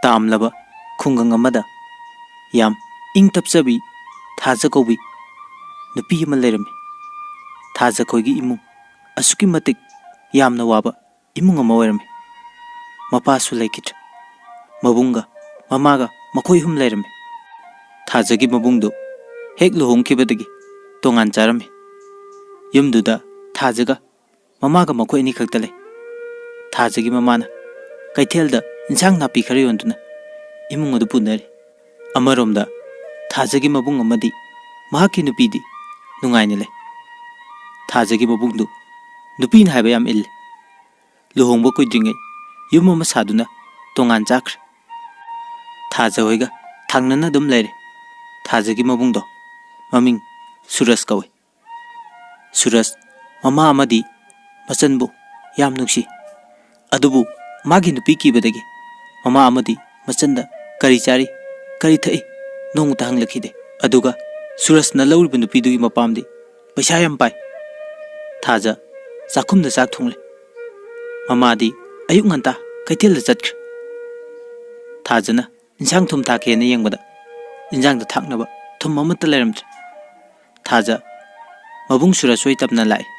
ꯇꯥꯝꯂꯕ ꯈꯨꯡꯒꯪ ꯑꯃꯗ ꯌꯥꯝ ꯏꯪ ꯇꯞꯆꯕꯤ ꯊꯥꯖ ꯀꯧꯕꯤ ꯅꯨꯄꯤ ꯑꯃ ꯂꯩꯔꯝꯃꯤ꯫ ꯊꯥꯖ ꯈꯣꯏꯒꯤ ꯏꯃꯨꯡ ꯑꯁꯨꯛꯀꯤ ꯃꯇꯤꯛ ꯌꯥꯝꯅ ꯋꯥꯕ ꯏꯃꯨꯡ ꯑꯃ ꯑꯣꯏꯔꯝꯃꯤ꯫ ꯃꯄꯥꯁꯨ ꯂꯩꯈꯤꯗ꯭ꯔꯦ꯫ ꯃꯕꯨꯡꯒ ꯃꯃꯥꯒ ꯃꯈꯣꯏ ꯑꯍꯨꯝ ꯂꯩꯔꯝꯃꯤ꯫ ꯊꯥꯖꯒꯤ ꯃꯕꯨꯡꯗꯨ ꯍꯦꯛ ꯂꯨꯍꯣꯡꯈꯤꯕꯗꯒꯤ ꯇꯣꯉꯥꯟ ꯆꯥꯔꯝꯃꯤ꯫ ꯌꯨꯝꯗꯨꯗ ꯊꯥꯖꯒ ꯃꯃꯥꯒ ꯃꯈꯣꯏ ꯑꯅꯤ ꯈꯛꯇ ꯂꯩ꯫ ꯊꯥꯖꯒꯤ ꯃꯃꯥꯅ ꯀꯩꯊꯦꯜꯗ ꯏꯟꯁꯥꯡ ꯅꯥꯄꯤ ꯈꯔ ꯌꯣꯟꯗꯨꯅ ꯏꯃꯨꯡ ꯑꯗꯨ ꯄꯨꯅꯔꯤ꯫ ꯑꯃꯔꯣꯝꯗ ꯊꯥꯖꯒꯤ ꯃꯕꯨꯡ ꯑꯃꯗꯤ ꯃꯍꯥꯛꯀꯤ ꯅꯨꯄꯤꯗꯤ ꯅꯨꯡꯉꯥꯏꯅ ꯂꯩ꯫ ꯊꯥꯖꯒꯤ ꯃꯕꯨꯡꯗꯨ ꯅꯨꯄꯤꯅ ꯍꯥꯏꯕ ꯌꯥꯝ ꯏꯜꯂꯤ꯫ ꯂꯨꯍꯣꯡꯕ ꯀꯨꯏꯗ꯭ꯔꯤꯉꯩ ꯌꯨꯝ ꯑꯃ ꯁꯥꯗꯨꯅ ꯇꯣꯉꯥꯟ ꯆꯥꯈ꯭ꯔꯦ꯫ ꯊꯥꯖ ꯍꯣꯏꯒ ꯊꯪꯅꯅ ꯑꯗꯨꯝ ꯂꯩꯔꯦ꯫ ꯊꯥꯖꯒꯤ ꯃꯕꯨꯡꯗꯣ ꯃꯃꯤꯡ ꯁꯨꯔꯁ ꯀꯧꯏ꯫ ꯁꯨꯔꯁ ꯃꯃꯥ ꯑꯃꯗꯤ ꯃꯆꯟꯕꯨ ꯌꯥꯝ ꯅꯨꯡꯁꯤ꯫ ꯑꯗꯨꯕꯨ ꯃꯥꯒꯤ ꯅꯨꯄꯤ ꯀꯤꯕꯗꯒꯤ ꯃꯃꯥ ꯑꯃꯗꯤ ꯃꯆꯟꯗ ꯀꯔꯤ ꯆꯥꯔꯤ ꯀꯔꯤ ꯊꯛꯏ ꯅꯣꯡꯃꯇ ꯍꯪꯂꯛꯈꯤꯗꯦ꯫ ꯑꯗꯨꯒ ꯁꯨꯔꯁꯅ ꯂꯧꯔꯤꯕ ꯅꯨꯄꯤꯗꯨꯒꯤ ꯃꯄꯥꯝꯗꯤ ꯄꯩꯁꯥ ꯌꯥꯝ ꯄꯥꯏ꯫ ꯊꯥꯖ ꯆꯥꯛꯈꯨꯝꯗ ꯆꯥꯛ ꯊꯣꯡꯂꯦ꯫ ꯃꯃꯥꯗꯤ ꯑꯌꯨꯛ ꯉꯟꯇꯥ ꯀꯩꯊꯦꯜꯗ ꯆꯠꯈ꯭ꯔꯦ꯫ ꯊꯥꯖꯅ ꯏꯟꯁꯥꯡ ꯊꯨꯝ ꯊꯥꯛꯀꯦꯅ ꯌꯦꯡꯕꯗ ꯏꯟꯁꯥꯡꯗ ꯊꯥꯛꯅꯕ ꯊꯨꯝ ꯑꯃꯠꯇ ꯂꯩꯔꯝꯗ꯭ꯔꯦ꯫ ꯊꯥꯖ ꯃꯕꯨꯡ ꯁꯨꯔꯁ ꯍꯣꯏ ꯇꯞꯅ ꯂꯥꯛꯏ꯫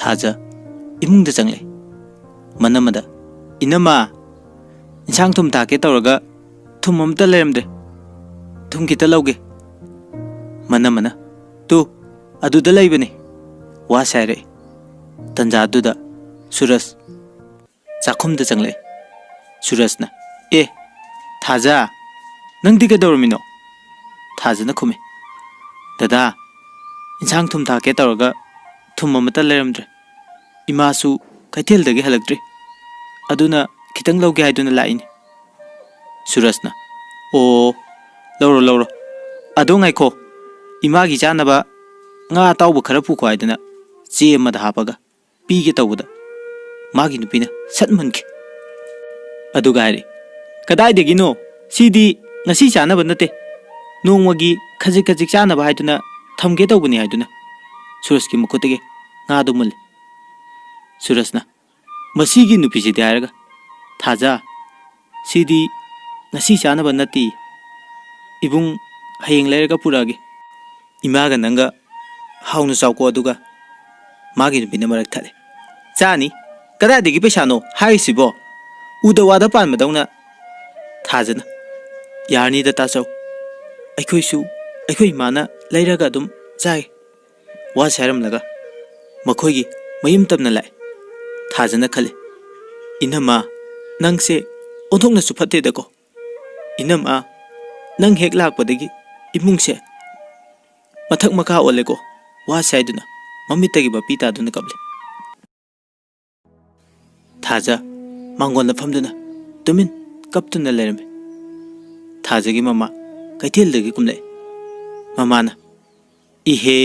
ꯊꯥꯖ ꯏꯃꯨꯡꯗ ꯆꯪꯂꯛꯏ꯫ ꯃꯅꯝꯃꯗ "ꯏꯅꯝꯃ, ꯏꯟꯁꯥꯡ ꯊꯨꯝ ꯊꯥꯛꯀꯦ ꯇꯧꯔꯒ ꯊꯨꯝ ꯑꯃꯠꯇ ꯂꯩꯔꯝꯗ꯭ꯔꯦ, ꯊꯨꯝ ꯈꯤꯇ ꯂꯧꯒꯦ." ꯃꯅꯝꯃꯅ "ꯇꯨ ꯑꯗꯨꯗ ꯂꯩꯕꯅꯤ" ꯋꯥ ꯁꯥꯏꯔꯛꯏ꯫ ꯇꯟꯖꯥꯗꯨꯗ ꯁꯨꯔꯁ ꯆꯥꯛꯈꯨꯝꯗ ꯆꯪꯂꯛꯏ꯫ ꯁꯨꯔꯁꯅ "ꯑꯦ ꯊꯥꯖ, ꯅꯪꯗꯤ ꯀꯩꯗꯧꯔꯝꯃꯤꯅꯣ?" ꯊꯥꯖꯅ ꯈꯨꯝꯃꯤ, "ꯗꯗꯥ, ꯏꯟꯁꯥꯡ ꯊꯨꯝ ꯊꯥꯛꯀꯦ ꯇꯧꯔꯒ ꯊꯨꯝ ꯑꯃꯠꯇ ꯂꯩꯔꯝꯗ꯭ꯔꯦ. ꯏꯃꯥꯁꯨ ꯀꯩꯊꯦꯜꯗꯒꯤ ꯍꯜꯂꯛꯇ꯭ꯔꯤ. ꯑꯗꯨꯅ ꯈꯤꯇꯪ ꯂꯧꯒꯦ ꯍꯥꯏꯗꯨꯅ ꯂꯥꯛꯏꯅꯤ." ꯁꯨꯔꯁꯅ "ꯑꯣ, ꯂꯧꯔꯣ ꯂꯧꯔꯣ. ꯑꯗꯣ ꯉꯥꯏꯈꯣ, ꯏꯃꯥꯒꯤ ꯆꯥꯅꯕ ꯉꯥ ꯑꯇꯥꯎꯕ ꯈꯔ ꯄꯨꯈꯣ" ꯍꯥꯏꯗꯨꯅ ꯆꯦ ꯑꯃꯗ ꯍꯥꯞꯄꯒ ꯄꯤꯒꯦ ꯇꯧꯕꯗ ꯃꯥꯒꯤ ꯅꯨꯄꯤꯅ ꯁꯠ ꯃꯨꯟꯈꯤ꯫ ꯑꯗꯨꯒ ꯍꯥꯏꯔꯤ, "ꯀꯗꯥꯏꯗꯒꯤꯅꯣ? ꯁꯤꯗꯤ ꯉꯁꯤ ꯆꯥꯅꯕ ꯅꯠꯇꯦ. ꯅꯣꯡꯃꯒꯤ ꯈꯖꯤꯛ ꯈꯖꯤꯛ ꯆꯥꯅꯕ ꯍꯥꯏꯗꯨꯅ ꯊꯝꯒꯦ ꯇꯧꯕꯅꯤ" ꯍꯥꯏꯗꯨꯅ ꯁꯨꯔꯁꯀꯤ ꯃꯈꯨꯠꯇꯒꯤ ꯉꯥꯗꯨ ꯃꯨꯜꯂꯤ꯫ ꯁꯨꯔꯁꯅ "ꯃꯁꯤꯒꯤ ꯅꯨꯄꯤꯁꯤꯗꯤ" ꯍꯥꯏꯔꯒ, "ꯊꯥꯖ, ꯁꯤꯗꯤ ꯉꯁꯤ ꯆꯥꯅꯕ ꯅꯠꯇꯦ. ꯏꯕꯨꯡ ꯍꯌꯦꯡ ꯂꯩꯔꯒ ꯄꯨꯔꯛꯑꯒꯦ. ꯏꯃꯥꯒ ꯅꯪꯒ ꯍꯥꯎꯅ ꯆꯥꯎꯀꯣ." ꯑꯗꯨꯒ ꯃꯥꯒꯤ ꯅꯨꯄꯤꯅ ꯃꯔꯛ ꯊꯠꯂꯦ, "ꯆꯥꯅꯤ. ꯀꯗꯥꯏꯗꯒꯤ ꯄꯩꯁꯥꯅꯣ ꯍꯥꯏꯔꯤꯁꯤꯕꯣ? ꯎꯗ ꯋꯥꯗ ꯄꯥꯟꯕꯗꯧꯅ." ꯊꯥꯖꯅ "ꯌꯥꯔꯅꯤꯗ ꯇꯥꯆꯧ. ꯑꯩꯈꯣꯏꯁꯨ ꯑꯩꯈꯣꯏ ꯏꯃꯥꯅ ꯂꯩꯔꯒ ꯑꯗꯨꯝ ꯆꯥꯏ." ꯋꯥ ꯁꯥꯏꯔꯝꯂꯒ ꯃꯈꯣꯏꯒꯤ ꯃꯌꯨꯝ ꯇꯝꯅ ꯂꯥꯛꯏ꯫ ꯊꯥꯖꯅ ꯈꯜꯂꯤ, "ꯏꯅꯝꯃ, ꯅꯪꯁꯦ ꯑꯣꯟꯊꯣꯛꯅꯁꯨ ꯐꯠꯇꯦꯗꯀꯣ. ꯏꯅꯝꯃ, ꯅꯪ ꯍꯦꯛ ꯂꯥꯛꯄꯗꯒꯤ ꯏꯃꯨꯡꯁꯦ ꯃꯊꯛ ꯃꯈꯥ ꯑꯣꯜꯂꯦꯀꯣ." ꯋꯥ ꯁꯥꯏꯗꯨꯅ ꯃꯃꯤꯠꯇꯒꯤ ꯃꯄꯤ ꯇꯥꯗꯨꯅ ꯀꯞꯂꯤ꯫ ꯊꯥꯖ ꯃꯥꯡꯒꯣꯟꯗ ꯐꯝꯗꯨꯅ ꯇꯨꯃꯤꯟ ꯀꯞꯇꯨꯅ ꯂꯩꯔꯝꯃꯤ꯫ ꯊꯥꯖꯒꯤ ꯃꯃꯥ ꯀꯩꯊꯦꯜꯗꯒꯤ ꯀꯨꯝꯂꯛꯏ꯫ ꯃꯃꯥꯅ "ꯏꯍꯦ,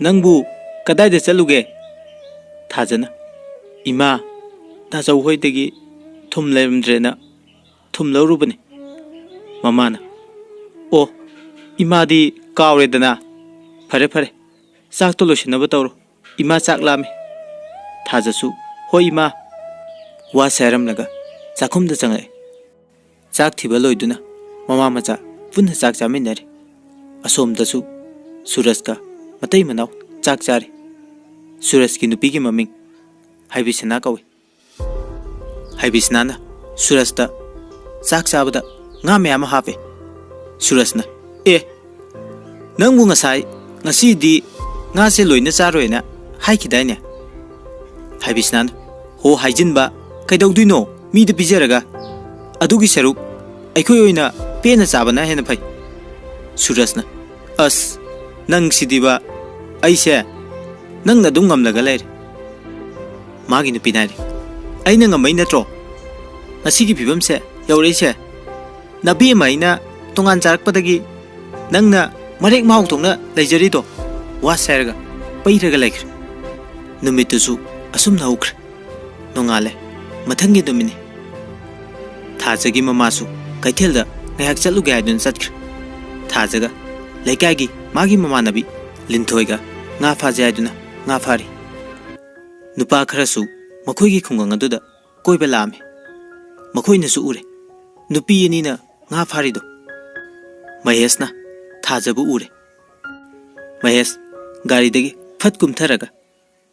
ꯅꯪꯕꯨ ꯀꯗꯥꯏꯗ ꯆꯠꯂꯨꯒꯦ?" ꯊꯥꯖꯅ "ꯏꯃꯥ, ꯇꯥꯆꯧ ꯍꯣꯏꯗꯒꯤ ꯊꯨꯝ ꯂꯩꯔꯝꯗ꯭ꯔꯦꯅ ꯊꯨꯝ ꯂꯧꯔꯨꯕꯅꯤ." ꯃꯃꯥꯅ "ꯑꯣ, ꯏꯃꯥꯗꯤ ꯀꯥꯎꯔꯦꯗꯅ. ꯐꯔꯦ ꯐꯔꯦ, ꯆꯥꯛꯇꯣ ꯂꯣꯏꯁꯤꯟꯅꯕ ꯇꯧꯔꯣ. ꯏꯃꯥ ꯆꯥꯛ ꯂꯥꯝꯃꯤ." ꯊꯥꯖꯁꯨ "ꯍꯣꯏ ꯏꯃꯥ." ꯋꯥ ꯁꯥꯏꯔꯝꯂꯒ ꯆꯥꯛꯈꯨꯝꯗ ꯆꯪꯂꯛꯏ꯫ ꯆꯥꯛ ꯊꯤꯕ ꯂꯣꯏꯗꯨꯅ ꯃꯃꯥ ꯃꯆꯥ ꯄꯨꯟꯅ ꯆꯥꯛ ꯆꯥꯃꯤꯟꯅꯔꯤ꯫ ꯑꯁꯣꯝꯗꯁꯨ ꯁꯨꯔꯁꯀ ꯃꯇꯩ ꯃꯅꯥꯎ ꯆꯥꯛ ꯆꯥꯔꯤ꯫ ꯁꯨꯔꯁꯀꯤ ꯅꯨꯄꯤꯒꯤ ꯃꯃꯤꯡ ꯍꯥꯏꯕꯤꯁꯅꯥ ꯀꯧꯏ꯫ ꯍꯥꯏꯕꯤꯁꯅꯥꯅ ꯁꯨꯔꯁꯇ ꯆꯥꯛ ꯆꯥꯕꯗ ꯉꯥ ꯃꯌꯥꯝ ꯑꯃ ꯍꯥꯞꯄꯦ꯫ ꯁꯨꯔꯁꯅ "ꯑꯦ, ꯅꯪꯕꯨ ꯉꯁꯤꯗꯤ ꯉꯥꯁꯦ ꯂꯣꯏꯅ ꯆꯥꯔꯣꯏꯅ ꯍꯥꯏꯈꯤꯗꯥꯏꯅꯦ?" ꯍꯥꯏꯕꯤꯁꯅꯥꯅ "ꯍꯣ, ꯍꯥꯏꯖꯤꯟꯕ. ꯀꯩꯗꯧꯗꯣꯏꯅꯣ ꯃꯤꯗ ꯄꯤꯖꯔꯒ? ꯑꯗꯨꯒꯤ ꯁꯔꯨꯛ ꯑꯩꯈꯣꯏ ꯑꯣꯏꯅ ꯄꯦꯟꯅ ꯆꯥꯕꯅ ꯍꯦꯟꯅ ꯐꯩ." ꯁꯨꯔꯁꯅ "ꯑꯁ, ꯅꯪꯁꯤꯗꯤꯕ, ꯑꯩꯁꯦ ꯅꯪꯅ ꯑꯗꯨꯝ ꯉꯝꯂꯒ ꯂꯩꯔꯦ." ꯃꯥꯒꯤ ꯅꯨꯄꯤꯅ ꯍꯥꯏꯔꯤ, "ꯑꯩꯅ ꯉꯝꯃꯩ ꯅꯠꯇ꯭ꯔꯣ ꯉꯁꯤꯒꯤ ꯐꯤꯕꯝꯁꯦ ꯌꯧꯔꯛꯏꯁꯦ? ꯅꯕꯤ ꯑꯃ ꯑꯩꯅ ꯇꯣꯉꯥꯟ ꯆꯥꯔꯛꯄꯗꯒꯤ ꯅꯪꯅ ꯃꯔꯦꯛ ꯃꯍꯥꯎ ꯊꯣꯛꯅ ꯂꯩꯖꯔꯤꯗꯣ." ꯋꯥ ꯁꯥꯏꯔꯒ ꯄꯩꯔꯒ ꯂꯩꯈ꯭ꯔꯦ꯫ ꯅꯨꯃꯤꯠꯇꯨꯁꯨ ꯑꯁꯨꯝꯅ ꯍꯧꯈ꯭ꯔꯦ꯫ ꯅꯣꯡꯉꯥꯜꯂꯦ꯫ ꯃꯊꯪꯒꯤ ꯅꯨꯃꯤꯠꯅꯤ꯫ ꯊꯥꯖꯒꯤ ꯃꯃꯥꯁꯨ ꯀꯩꯊꯦꯜꯗ ꯉꯥꯏꯍꯥꯛ ꯆꯠꯂꯨꯒꯦ ꯍꯥꯏꯗꯨꯅ ꯆꯠꯈ꯭ꯔꯦ꯫ ꯊꯥꯖꯒ ꯂꯩꯀꯥꯏꯒꯤ ꯃꯥꯒꯤ ꯃꯃꯥꯟꯅꯕꯤ ꯂꯤꯟꯊꯣꯏꯒ ꯉꯥ ꯐꯥꯖꯦ ꯍꯥꯏꯗꯨꯅ ꯉꯥ ꯐꯥꯔꯤ꯫ ꯅꯨꯄꯥ ꯈꯔꯁꯨ ꯃꯈꯣꯏꯒꯤ ꯈꯨꯡꯒꯪ ꯑꯗꯨꯗ ꯀꯣꯏꯕ ꯂꯥꯛꯑꯝꯃꯤ꯫ ꯃꯈꯣꯏꯅꯁꯨ ꯎꯔꯦ नुपी अनीना nga फारिदो महेश ना थाजबु उरे महेश गाड़ी दगी फट कुमथरगा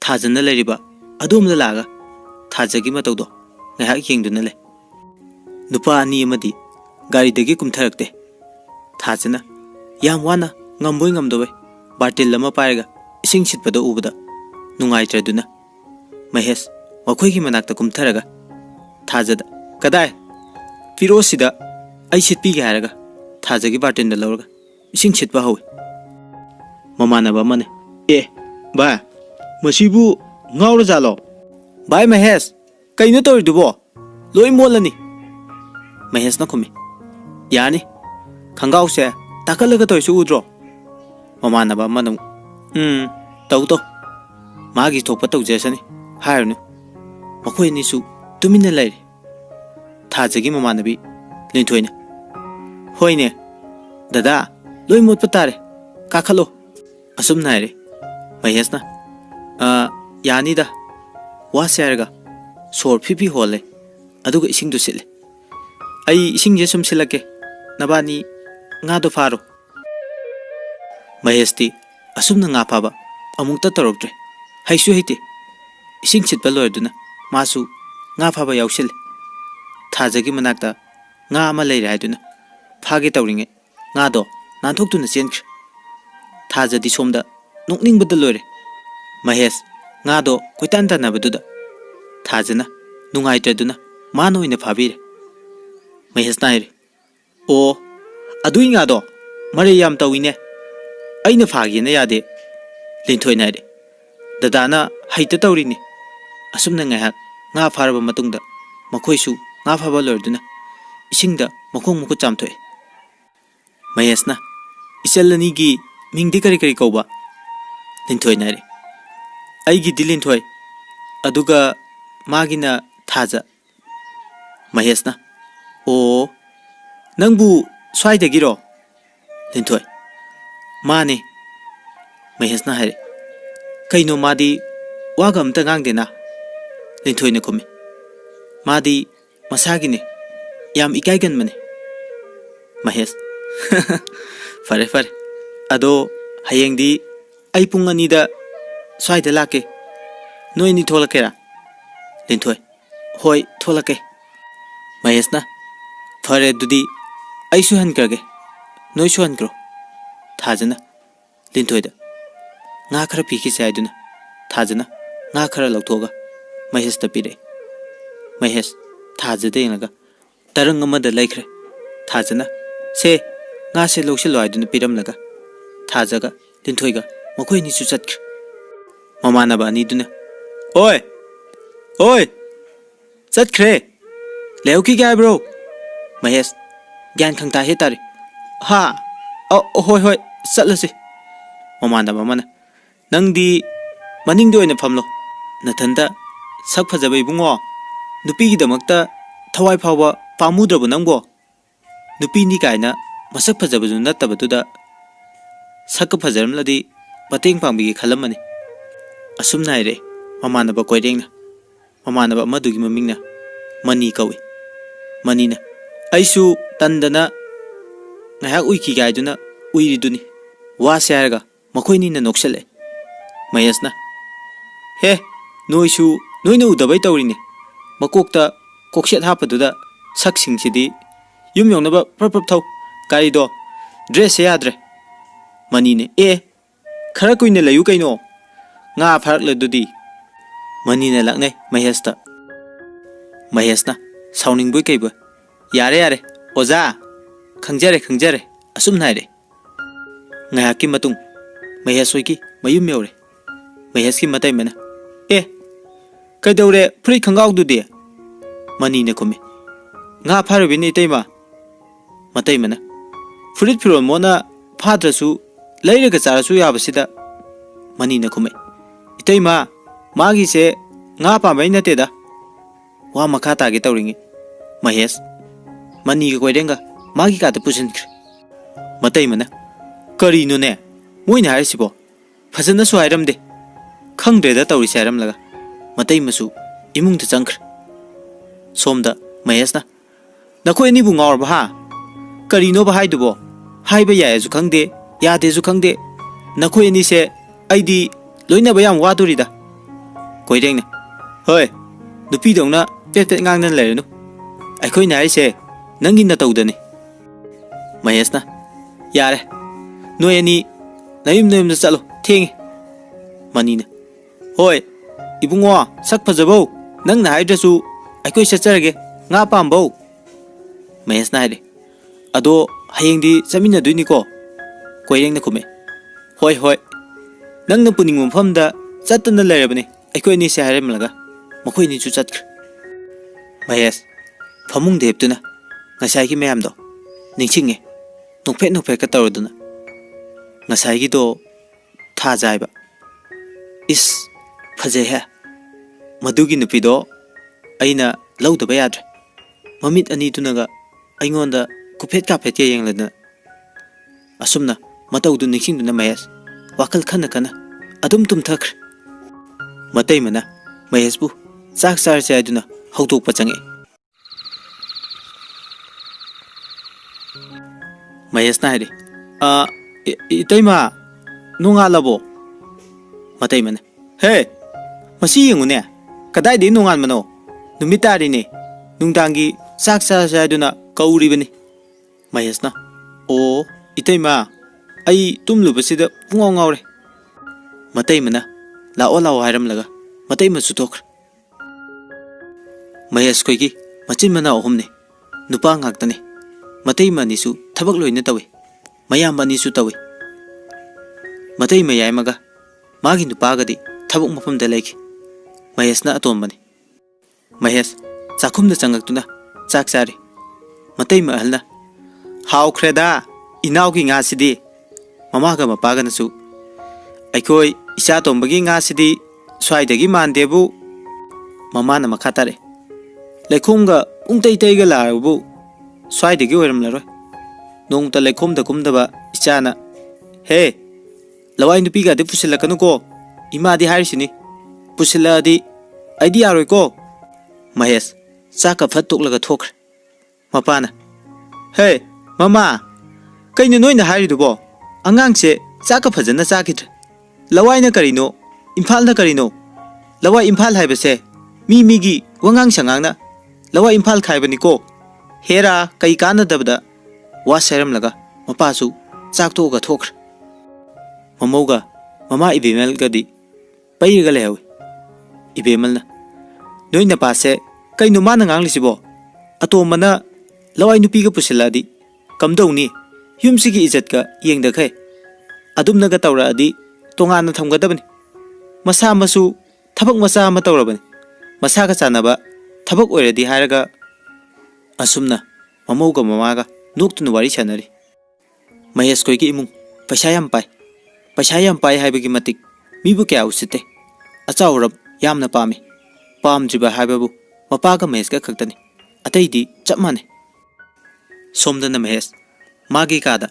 थाजन लेरिबा अदोम लागा थाजगी मतौदो ngahak yengduna le nupa ani amadi गाड़ी दगी कुमथरकते थाजना याम वाना ngamboi ngamdobe बार्टिल लमा पाएगा इसिंग सिटपदो उबदा नुंगाइत्रदुना महेश मखोइगी मनाक्ता कुमथरगा थाजदा कदाय फिरोसिदा आई सिटपीगे हारगा थाजगी बार्टिन लौरगा इसिंग सिटपा हौवे ममानबा मने ए बा मसिबु ngawra jalo bai महेश कइनो तोरिदुबो लोई मोलनी महेश ना खुमी यानी खंगाव से ताकलगा तोइसु उद्रो ममानबा मनम तौ तो मागी थोप तौजेसनी हायरनु मखोइनिसु तुमिन लैरे थाजगी ममानबी लिंथोइने होइने दादा लोई मोट पतारे काखलो असुम नायरे महेशना यानीदा वासे हारगा सोर फिफी होले अदुगा इसिंग दु सिले आई इसिंग जे सुम सिलके नबानी nga do faro महेशती असुमना nga फाबा अमुक्ता तरोक्ट्रे हाइसु हेते इसिंग छिटपा लोरदुना मासु nga फाबा यावसिल थाजगी मनाक्ता nga ama leire haiduna फागे तौरिंगे nga दो नानथोक्तुना चेनख्रे थाजदी सोमदा नोकनिंगबदा लोरे महेश nga दो कोइतान तानाबदुदा थाजना नुंगाइत्रदुना मानो इने फाबिरे महेश नाइरे ओ अदुई nga दो मरे याम तौइने अइना फागेना यादे लिंथोइ नाइरे दादाना हाइता तौरिने असुमना ngahak nga फारबा मतुंगदा मखोइसु nga फाबा लोरदुना इसिंगदा मखोंग मुखु चामथोए महेशना इचलनी की मिंगदी करी करी कौबा लिंथोइ नाइरे अइगी दि लिंथोइ अदुगा मागिना थाजा महेशना ओ नंगबु स्वाइदगिरो लिंथोइ माने महेशना हारे कइनो मादी वागा अमता गांगदेना लिंथोइने खुमे मादी मसागिने याम इकाइगन मने महेश फरे फरे अदो हयेंगदी आई पुंग अनीदा स्वाइदा लाके नोइनी थोलकेरा लिंथोइ होय थोलके महेशना फरे दुदी आइसु हनक्रगे नोइसु हनक्रो थाजना लिंथोइदा nga खरा पीकी साइदुना थाजना nga खरा लौथोगा महेश तपीरे महेश थाजदे यंगगा तरंग अमदा लैख्रे थाजना से nga से लौसिलो आइदुना पिरमलगा थाजगा लिंथोइगा मखोइनी सु चतख्रे ममानबा अनीदुना ओय ओय चतख्रे लेउकी गायब्रो महेश ज्ञान खंगता हे तारे हा होय होय चलसे ममानबा मन नंगदी मनिंगदो ओइना फमलो नथंदा सक फजबे बुंगो नुपीगी दमकता थवाई फावबा पामुद्रबो नंगबो नुपीनी कायना मसक फजबजु नत्तबदुदा सक फजरमलदी पतेंग पांगबिगे खलमने असुम नाइरे ममानबा कोइरेंगना ममानबा मदुगी ममिंगना मनी कौवे मनीना आइसु तंदना ngahak uiki gaiduna uiriduni wase harga मखोइनी न नोक्सले महेशना हे नोइसु नोइना उदबै तौरिने मकोक्ता कोक्सेट हापदुदा सक्सिंगसिदी युम यौनबा प्रप्रप थौ गारिदो ड्रेस याद्रे मनीने ए खरा कुइने लयु कैनो nga फारकलदुदी मनीने लांगनै महेशता महेशना साउनिंगबुइ कैबो यारे यारे ओजा खंजरे खंजरे assume नाइरे ngahaki matung Mahesh होइकी मयुम you're Mahesh की मतै मना ए कैदौरे फ्री खंगाउदुदि मनीने खुमे nga फारबिनि तैमा मतै मना फ्रिट फिरो मोना फाद्रसु लैरगा चारसु याबसिदा मनीने खुमे इतैमा मागी से nga पामै नतेदा वा मखा तागे तौरिंगे महेश मनी के कोइरेंगा मागी काते पुसिनख्रे मतै मना करिनुने मोइना हाइसिबो फजन सु हाइरमदे खंग्रेदा तौरि साइरम लगा मतै मसु इमुंग त चंख्रे सोमदा महेशना नखोई अनिबु ngawrba ha karino ba haidubo haiba yaesu khangde yadesu khangde नखोई अनि से आइदी लोइना बयाम वादुरीदा कोइरेंग होय नुपी दौना पेट पेट ngang nan लेरनु अखोई नाइ से नंगी न तौदने महेशना यारे नोय अनि नयुम चलो थेंगे मनीना होय इबुंगो sak फजबौ नंग ना हाइद्रसु अखोई सचरगे nga पामबौ महेशना हाइरे अदो हयेंगदी चमिना दुइनिको कोइरेंगना खुमे होय होय नंगना पुनिंग मफमदा चतना लेरबने अखोई नि से हारेमलगा मखोई नि छु चतख्र महेश फमुंग देबतुना ngसाई की मैम दो निंचिंगे नोफे का तौरदुना ngसाई की दो था जायबा इस फजे है मदुगी नुपी दो अइना लौदबा याद्रे ममित अनि तुनगा अइंगोंदा कुफेट काफेट के येंगलना असुमना मतौदु निंचिंदुना महेश वाकल खना खना अदुम तुमथख्र मतै मना महेशबु चाक चार से आइदुना हौदोकपा चंगे महेश ना हाइरे इतैमा नोंगा लबो मतै मना हे मसी येंगुने कदाइदि नोंगान मनो नुमितारिने नुंदांगी चाक चार से आइदुना कौरिबने महेश ना ओ इतैमा आई तुमलुबसिदा पुंगाव ngawre मतै मना लाओ लाओ हाइरमलगा मतै मसु तोख्र महेश कोइगी मचिन मना अहुमने नुपा ngakतने मतै मनिसु थबक लोइने तवे मयाम बनिसु तवे मतै मयामगा मागी नुपागदि थबक मफमदा लेखि महेशना अतोमबने महेश चाखुमदा चंगक्तुना चाक चारे मतै महलना हाउख्रेदा इनाउगी ngaसिदि ममागा मपागनसु अखोई इचा तोंबगी ngaसिदि स्वाइदगी मानदेबु ममाना मखा तारे लेखोमगा उंगतै तैगा लारबु स्वाइदगी ओइरमलरोय नोंगता लेखोमदा कुमदबा इचाना हे लवाई नुपीगा दि पुसिलकनुको इमादि हारिसिनि पुसिलादि आइदि यारोयको महेश चाका फत तोकलगा थोख्रे मपाना हे ममा कइनो नोइना हारिदुबो अंगांगसे चाका फजना चाकिद्र लवाइना करिनो इम्फालना करिनो लवाई इम्फाल हाइबसे मीगी वंगांग संगांगना लवाई इम्फाल खाइबनिको हेरा कई कानदबदा वा सेरमलगा मपासु चाकतोगा थोख्र ममौगा ममा इबेमलगदि पैरगा लेहवे इबेमलना नोइना पासे कइनो माना nganglisibo अतोमना लवाई नुपीगा पुसिलादि कमदौनी युमसिगी इज्जतका येंगदखै अदुमनगा तौरादि तोंगाना थमगदबनि मसा मसु थबक मसा अमा तौरबनि मसागा चानबा थबक ओइरदि हारगा असुमना ममौगा ममागा नोक्तुन वारी सानरी महेश कोइगी इमुंग पैसा याम पाइ हाइबगी मतिक मीबु क्या उसिते अचाउरब यामना पामे पामद्रिबा हाइबबु मपागा महेशगा खक्तनि अतैदि चप माने सोमदना महेश मागी कादा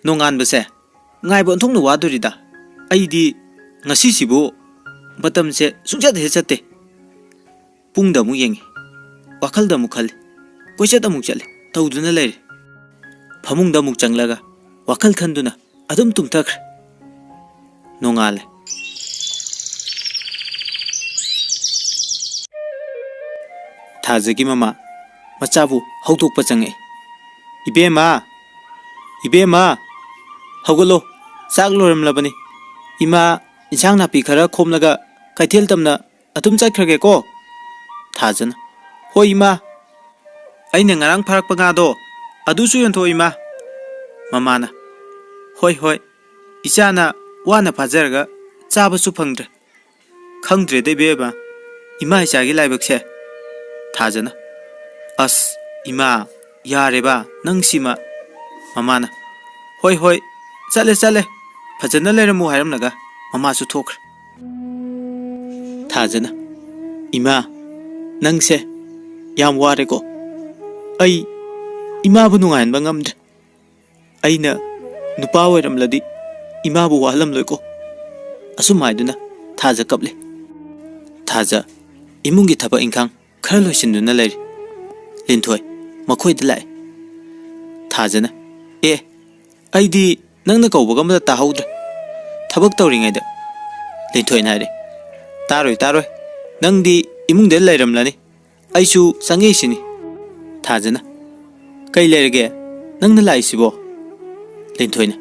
नोंगानबसे ngaibon onthongna wadurida aidi ngasi sibo matamse sungchat hechate pungda mu yengi wakhalda mu khal koisata mu chale tawduna leire phamungda mu changlaga wakhal khanduna adum tumthakre nongale thajagi mama machabu hawtokpa change ibema hawgolo sak loramlabani ima insang napi khara khomlaga kaithel tamna atum chakhrage ko thajana hoi ima aina ngarang pharak panga do adusu yonthoi ima mamana hoi ichana wana phajarga chabasu phangdre khangdre de beba ima ichagi laibakse thajana as ima yareba nangsima mamana hoi chale फजन लेरमु हायरमनगा ममासु थोख्र थाजना इमा नंगसे याम वारेको आई इमाबु नुंगायनबा ngamdre aina nupa oiramladi imabu wahalam loiko asum haiduna thaja kaple thaja imungi thaba ingkhang khara loisinduna leri linthoi ꯃꯈꯣꯏꯗ ꯂꯥꯛꯏ ꯊꯥꯖꯅ ꯑꯩꯗꯤ ꯅꯪꯅ ꯀꯧꯕꯒ ꯑꯃꯇ ꯇꯥꯍꯧꯗ꯭ꯔꯦ ꯊꯕꯛ ꯇꯧꯔꯤꯉꯩꯗ ꯂꯤꯟꯊꯣꯏꯅ ꯍꯥꯏꯔꯦ ꯇꯥꯔꯣꯏ ꯅꯪꯗꯤ ꯏꯃꯨꯡꯗ ꯂꯩꯔꯝꯂꯅꯤ ꯑꯩꯁꯨ ꯆꯪꯉꯛꯏꯁꯤꯅꯤ ꯊꯥꯖꯅ ꯀꯩ ꯂꯩꯔꯒꯦ ꯅꯪꯅ ꯂꯥꯛꯏꯁꯤꯕꯣ ꯂꯤꯟꯊꯣꯏꯅ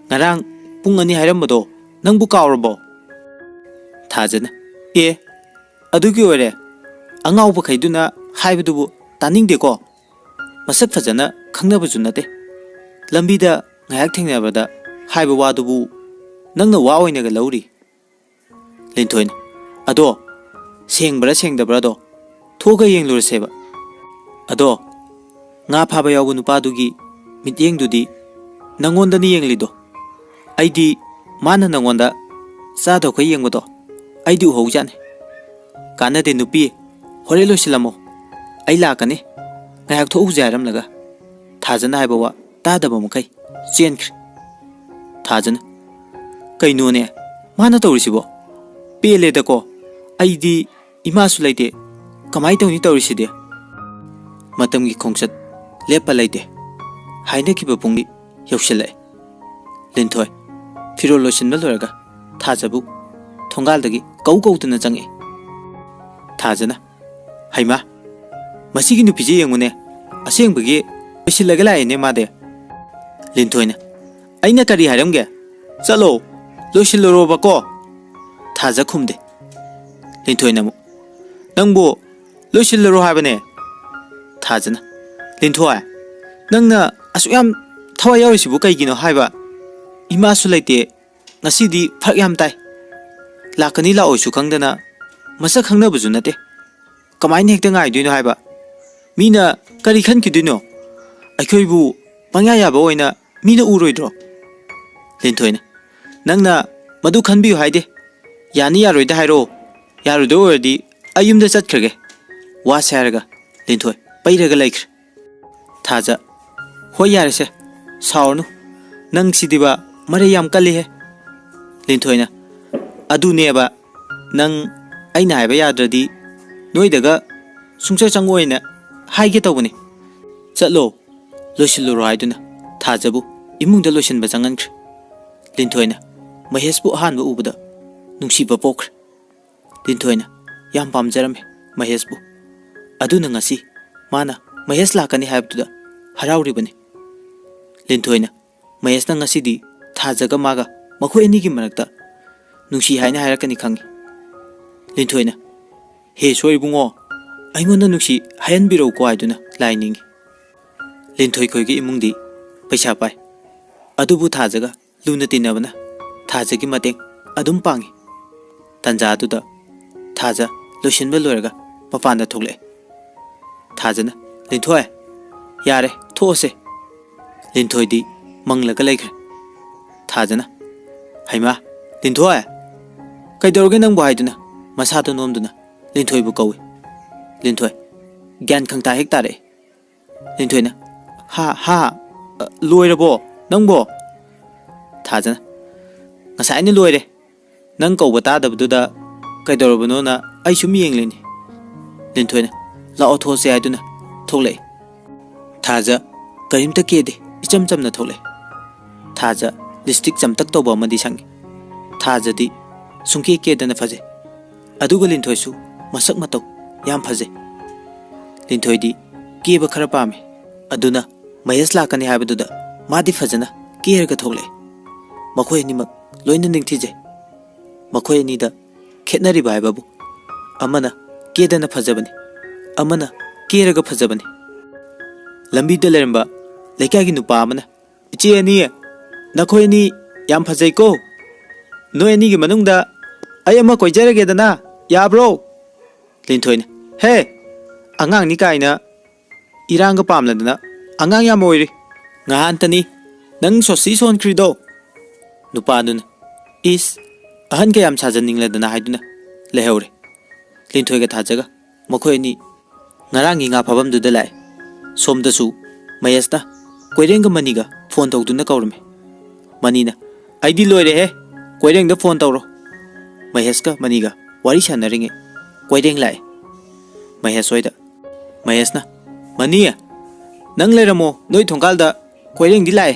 ꯉꯔꯥꯡ ꯄꯨꯡ 2 ꯍꯥꯏꯔꯝꯕꯗꯣ ꯅꯪꯕꯨ ꯀꯥꯎꯔꯕꯣ ꯊꯥꯖꯅ ꯑꯗꯨꯒꯤ ꯑꯣꯏꯔꯦ ꯑꯉꯥꯎꯕꯈꯩꯗꯨꯅ ꯍꯥꯏꯕꯗꯨꯕꯨ ꯇꯥꯅꯤꯡꯗꯦꯀꯣ ꯃꯁꯛ ꯐꯖꯅ ꯈꯪꯅꯕꯁꯨ ꯅꯠꯇꯦ ꯂꯝꯕꯤꯗ ꯉꯥꯏꯍꯥꯛ ꯊꯦꯡꯅꯕꯗ ꯍꯥꯏꯕ ꯋꯥꯗꯨꯕꯨ ꯅꯪꯅ ꯋꯥ ꯑꯣꯏꯅꯒ ꯂꯧꯔꯤ ꯂꯤꯟꯊꯣꯏꯅ ꯑꯗꯣ ꯁꯦꯡꯕ꯭ꯔꯥ ꯁꯦꯡꯗꯕ꯭ꯔꯥꯗꯣ ꯊꯣꯛꯑꯒ ꯌꯦꯡꯂꯨꯔꯁꯦꯕ ꯑꯗꯣ ꯉꯥ ꯐꯥꯕ ꯌꯥꯎꯕ ꯅꯨꯄꯥꯗꯨꯒꯤ ꯃꯤꯠꯌꯦꯡꯗꯨꯗꯤ ꯅꯪꯉꯣꯟꯗꯅ ꯌꯦꯡꯂꯤꯗꯣ ꯑꯩꯗꯤ ꯃꯥꯅ ꯅꯪꯉꯣꯟꯗ ꯆꯥꯗꯧꯈꯩ ꯌꯦꯡꯕꯗꯣ ꯑꯩꯗꯤ ꯎꯍꯧꯖꯥꯠꯅꯤ ꯀꯥꯟꯅꯗꯦ ꯅꯨꯄꯤ ꯍꯣꯔꯦꯟ ꯂꯣꯏꯁꯤꯜꯂꯝꯃꯣ ꯑꯩ ꯂꯥꯛꯀꯅꯤ ꯉꯥꯏꯍꯥꯛ ꯊꯣꯛꯎꯁꯦ ꯍꯥꯏꯔꯝꯂꯒ ꯊꯥꯖꯅ ꯍꯥꯏꯕ ꯋꯥ ꯇꯥꯗꯕ ꯃꯈꯩ ꯆꯦꯟꯈ꯭ꯔꯦ ꯊꯥꯖꯅ ꯀꯩꯅꯣꯅꯦ ꯃꯥꯅ ꯇꯧꯔꯤꯁꯤꯕꯣ ꯄꯦꯜꯂꯦꯗꯀꯣ ꯑꯩꯗꯤ ꯏꯃꯥꯁꯨ ꯂꯩꯇꯦ ꯀꯃꯥꯏ ꯇꯧꯅꯤ ꯇꯧꯔꯤꯁꯤꯗꯤ ꯃꯇꯝꯒꯤ ꯈꯣꯡꯆꯠ ꯂꯦꯞꯄ ꯂꯩꯇꯦ ꯍꯥꯏꯅꯈꯤꯕ ꯄꯨꯡꯗꯤ ꯌꯧꯁꯤꯜꯂꯛꯑꯦ ꯂꯤꯟꯊꯣꯏ ꯐꯤꯔꯣꯜ ꯂꯣꯏꯁꯤꯟꯕ ꯂꯣꯏꯔꯒ ꯊꯥꯖꯕꯨ ꯊꯣꯡꯒꯥꯜꯗꯒꯤ ꯀꯧꯗꯨꯅ ꯆꯪꯉꯛꯏ ꯊꯥꯖꯅ ꯍꯩꯃꯥ ꯃꯁꯤꯒꯤ ꯅꯨꯄꯤꯁꯦ ꯌꯦꯡꯉꯨꯅꯦ ꯑꯁꯦꯡꯕꯒꯤ ꯂꯣꯏꯁꯤꯜꯂꯒ ꯂꯥꯛꯏꯅꯦ ꯃꯥꯗꯤ ꯂꯤꯟꯊꯣꯏꯅ ꯑꯩꯅ ꯀꯔꯤ ꯍꯥꯏꯔꯝꯒꯦ ꯆꯠꯂꯣ ꯂꯣꯏꯁꯤꯜꯂꯨꯔꯣꯕꯀꯣ ꯊꯥꯖ ꯈꯨꯝꯗꯦ ꯂꯤꯟꯊꯣꯏꯅ ꯑꯃꯨꯛ ꯅꯪꯕꯨ ꯂꯣꯏꯁꯤꯜꯂꯨꯔꯣ ꯍꯥꯏꯕꯅꯦ ꯊꯥꯖꯅ ꯂꯤꯟꯊꯣꯏ ꯅꯪꯅ ꯑꯁꯨꯛ ꯌꯥꯝ ꯊꯋꯥꯏ ꯌꯥꯎꯔꯤꯁꯤꯕꯨ ꯀꯩꯒꯤꯅꯣ ꯍꯥꯏꯕ 이마수 라이테 ngасidi phak yam tai lakani la oisu khangdana masa khangna buju nate kamai ne hekta ngai duino haiba mina kari khan kiduino akhoi bu pangya ya ba oina mina uroidro lentoina nangna madu khanbi haide yani ya roida hairo yaru do ordi ayumda chatkhage wa saraga lentoi pairaga laikhr thaja hoi yarese saurnu nang sidiba mare yam kali he lentoina adu neba nang aina haiba yadradi noidaga sungcha changoina haige tawbani chatlo losiluro haiduna thajabu imungda losinba changankhr lentoina mahesbu hanba ubada nungsiba pokhr lentoina yam pamjarame mahesbu aduna ngasi mana mahes lakani haibtuda harauribani lentoina mahesna ngasidi thajaga maga makhoi ani gi marakta nungsi haina hairakani khangi lentoina he soi bungo aingona nungsi hayan biro ko aiduna laining lentoi khoi gi imungdi paisa pai adubu thajaga luna tinabana thajagi mateng adum pangi tanja aduda thaja losinba loraga papanda thokle thajana lentoi yare those lentoi di manglaga laikre thajana haima lentoi kaidorge nang bu haiduna masa to nomduna lentoi bu kawi lentoi gyan khangta hek tare lentoi na ha loirabo nangbo thajana ngasai ni loire nang kau bata dabduda kaidorabano na ai sum yengleni lentoi na la otho se aiduna thole thaja karimta kede icham chamna thole thaja listik chamtak toba madi sangi thaja di sungke kedana faje aduga lentoi su masak matau yam faje lentoi di keba khara pame aduna mayas lakani haibduda madi fajana kerga thole makhoi ni mak loina ningthije makhoi ni da khetnari bai babu amana kedana fajabani amana kerga fajabani lambi da leramba lekai gi nupa amana iche ani nakhoi ni yam fajai ko noi ani gi manungda ayama koijarage dana yabro lenthoina he angang ni kaina iranga pamladana angang yam oiri ngahantani nang sosi son krido nupadun is ahan ke yam sajaningladana haiduna lehore lenthoiga thajaga makhoi ni ngarangi nga phabam du dalai somdasu mayasna koirenga maniga phone tawduna kawrme manina aidi loire he koirengda phone tawro maheska maniga wari sanaringe koireng lai mahesoida mahesna mani nang leramo noi thongkalda koireng di lai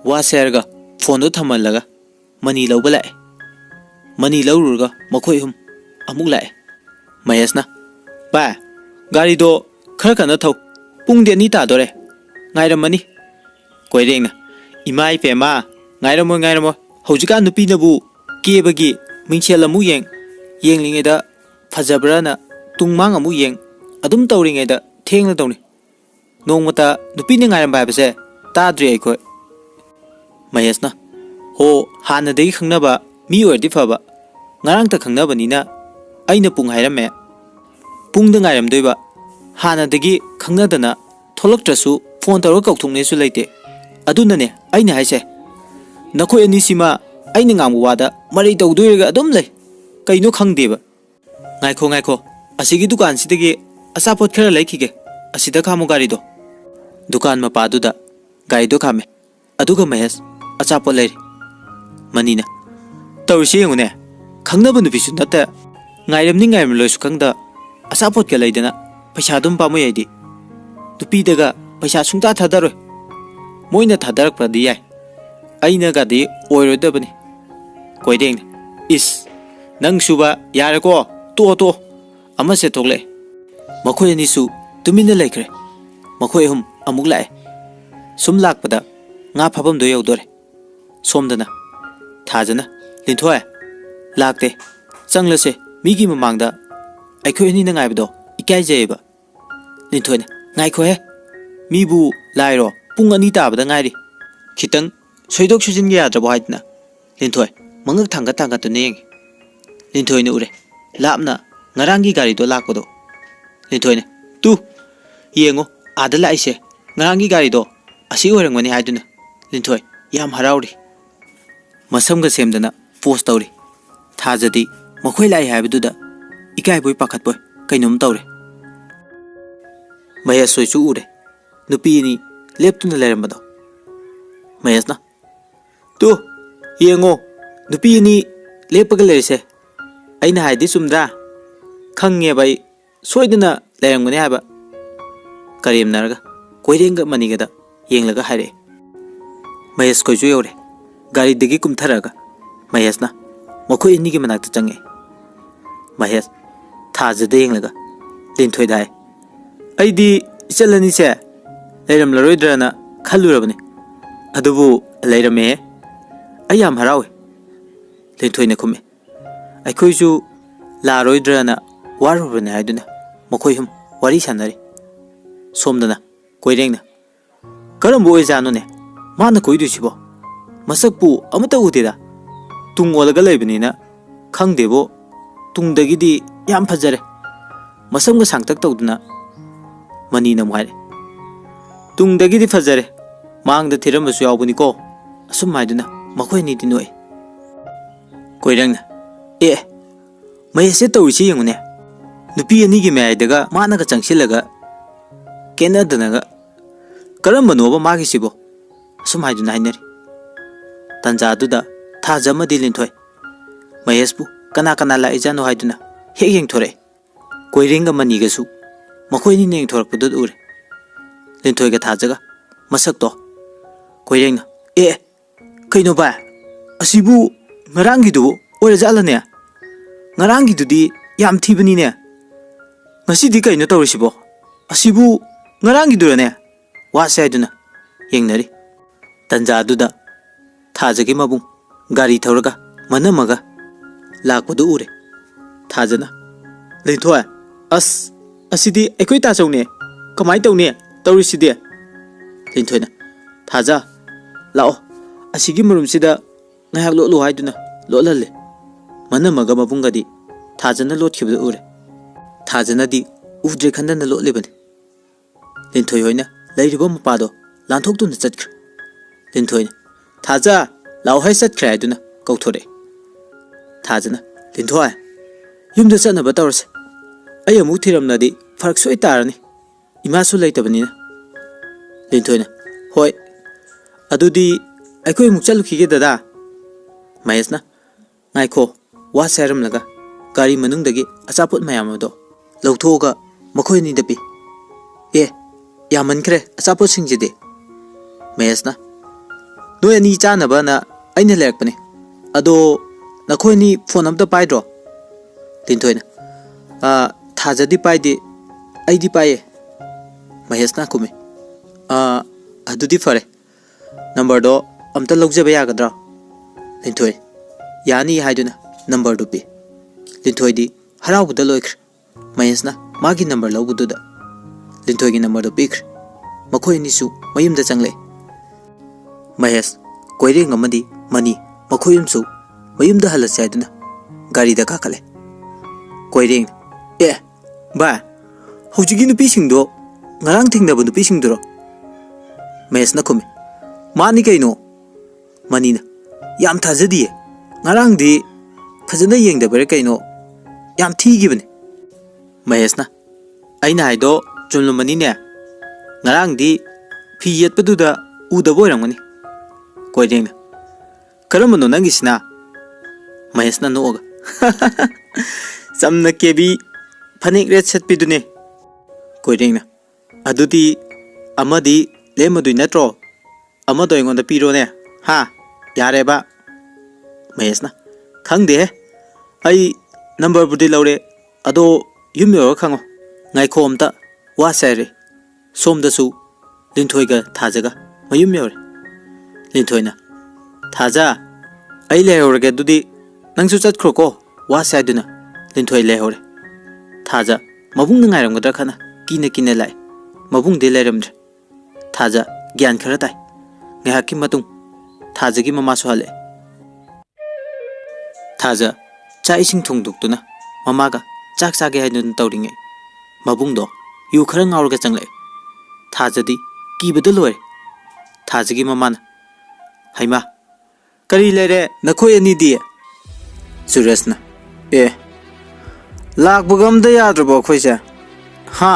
wa serga phone do thamallaga mani lawba lai mani lawrurga makhoi hum amuk lai mayasna ba gari do khar kana thau pung de ni ta dore ngairamani koireng na imai pema ngairamo hojika nupi nabu kebagi mingchel amu yeng lingeda fajabrana tungmang amu yeng adum tawringeda thengna tawni nongmata nupi ne ngairam baibase tadri aikoi mayasna ho hana dei khangnaba mi ordi faba ngarang ta khangnaba nina aina pung hairame pung da ngairam doiba hana degi khangnadana tholaktrasu phone tawra kaukthungne su leite adunane aina haise nakoi ani sima aina ngam wada mari tawdoirga adum lei kaino khangdeba ngaikho asigi dukan sidagi asapot khara laikhige asida khamu gari do dukan ma paduda gari do khame aduga mahes achapot leiri manina tawrisi yengune khangnaba nubisu nata ngairam loisu khangda asapot ka leidana paisa dum pamu yaidi dupi daga paisa sungta thadaroi moina thadarak pradi yai aina gadi oirodabani koideng is nang suba yarako to ama se tokle makhoi ni su tumina laikre makhoi hum amuk lai sum lakpada nga phabam do yodore somdana thajana linthoi lakte changlase migi mamangda aikhoi ni na ngaibdo ikai jeba linthoi na ngaikho he mibu lairo pung ani tabada ngairi khitang soidok sujin ge yadrabo haitna linthoi mangak thanga tu neng linthoi ne ure lapna ngarangi gari do lakpodo linthoi ne tu yengo ada laise ngarangi gari do asi orangwani haiduna linthoi yam harauri masamga semdana post tawri thajadi makhoi lai haibuda ikai boy pakhat boy kainom tawre maya soichu ure nupi ni leptuna lerambado mayasna tu yengo nupi ni lepaga lerise aina haidi sumda khangye bai soidana lerangani haba karim narga koirenga manigada yenglaga hare mayas koichu yore gari degi kumtharaga mayasna makhoi ni gi manakta change mayas thajada yenglaga linthoi dai aidi chalani se leram laroidrana khalurabani adubu leirame ayam harawe linthoi ne khume aikhoisu laroidrana warubane haiduna makhoi hum wari sanari somdana koirengna karambo ojano ne mana koidu sibo masakpu amata udeda tung olaga leibnina khangdebo tungdagidi yam phajare masamga sangtak tawduna manina muhare tungdagidi phajare mangda thirambasu yawbuni ko asum maiduna makhoi ni dinoi koirengna mayase tawrisi yengune nupi ani gi maidaga mana ga changsilaga kenadanaga karamba noba magi sibo asum haiduna hainari tanja duda thajama dilin thoi mayesbu kana la ijano haiduna heng thore koirenga maniga su makhoi ni neng thorapud ure linthoi ga thajaga masak to koirengna kaino ba asibu ngarangi du ore jalane ngarangi dudi yam thibani ne ngasi di kaino tawrisibo asibu ngarangi durane wa saiduna yengnari tanja duda thajagi mabung gari thawraga manamaga lakpadu ure thajana linthoi asidi ekoi ta chawne kamai tawne tawrisidi linthoi na thaja lao asigi marum sida ngayak lo haiduna lolalle manamaga mabungadi thajana lotkhibdu ure thajana di udre khandana lotlebani linthoi hoina leiribo mapado lanthokduna chatkhr linthoi thaja lao hai chatkhr haiduna kauthore thajana linthoi yumda chanaba tawrse ay amu thiramnadi farak soi tarani imasu leitabani linthoi na hoi adudi aikoi muk chalukhige dada mayasna ngaikho wa seram laga gari manungdagi achapot mayam do lawthoga makhoi ni dapi यामनख्रे अचापोत सिंगजिदे महेशना नोय अनि चानबना अइना लेरकपने अदो नखोयनी phone अमता पाइद्रो लिंथोयना थाजदी पाइदे अइदी पाइए महेशना कुमे अदुदी फरे number दो अमता लौजबे यागद्रा लिंथोय यानी हाइदुना number दो पे लिंथोयदी हराउबदा लोइख्र महेशना मागी number लौबुदुदा लिंथोयगी number दो पिख्र मखोयनीसु मयुमदा चंगले महेश कोइरेंग अमदी मनी मखोयमसु मयुमदा हलस हाइदुना गाड़ी दा काखले कोइरेंग ए बा हौजिगी नुपी सिंगदो ngarang thingnabu nupi singduro Mahesh ना खुमे मानी कइनो मनीना याम थाजदिए ngarang di फजना येंगदबरे कइनो याम थीगिबने महेश ना अइना हाइदो चुनलुमनीने ngarang di फी येतपदुदा उदबो ओइरंगनी कोइरेंगना करमनो नंगिसिना महेश ना नोगा समना केबी फनेक रेट सेटपिदुने कोइरेंगना अदुदी अमदी लेमदुई नत्रो अमदो एंगोंदा पिरोने हा यारेबा महेशना खंगदे अई नंबर बुदी लौरे अदो युम योर खंगो ngaiko amta wa sare somdasu linthoi thajaga mayum yore linthoi na thaja ai le horge dudi nangsu chatkhro ko wa saiduna linthoi le hore thaja mabung nangairam gadra khana kine lai mabung de leramdre thaja gyan khara tai ngahaki matung thaja gi mama su hale thaja cha ising thungduktuna mama ga chak chage haidun tawringe mabung do yu khara ngaurga changle thaja di kibada loy thaja gi mama na haima kari lere nakhoi ani di surasna e lak bugam da yadrbo khoise ha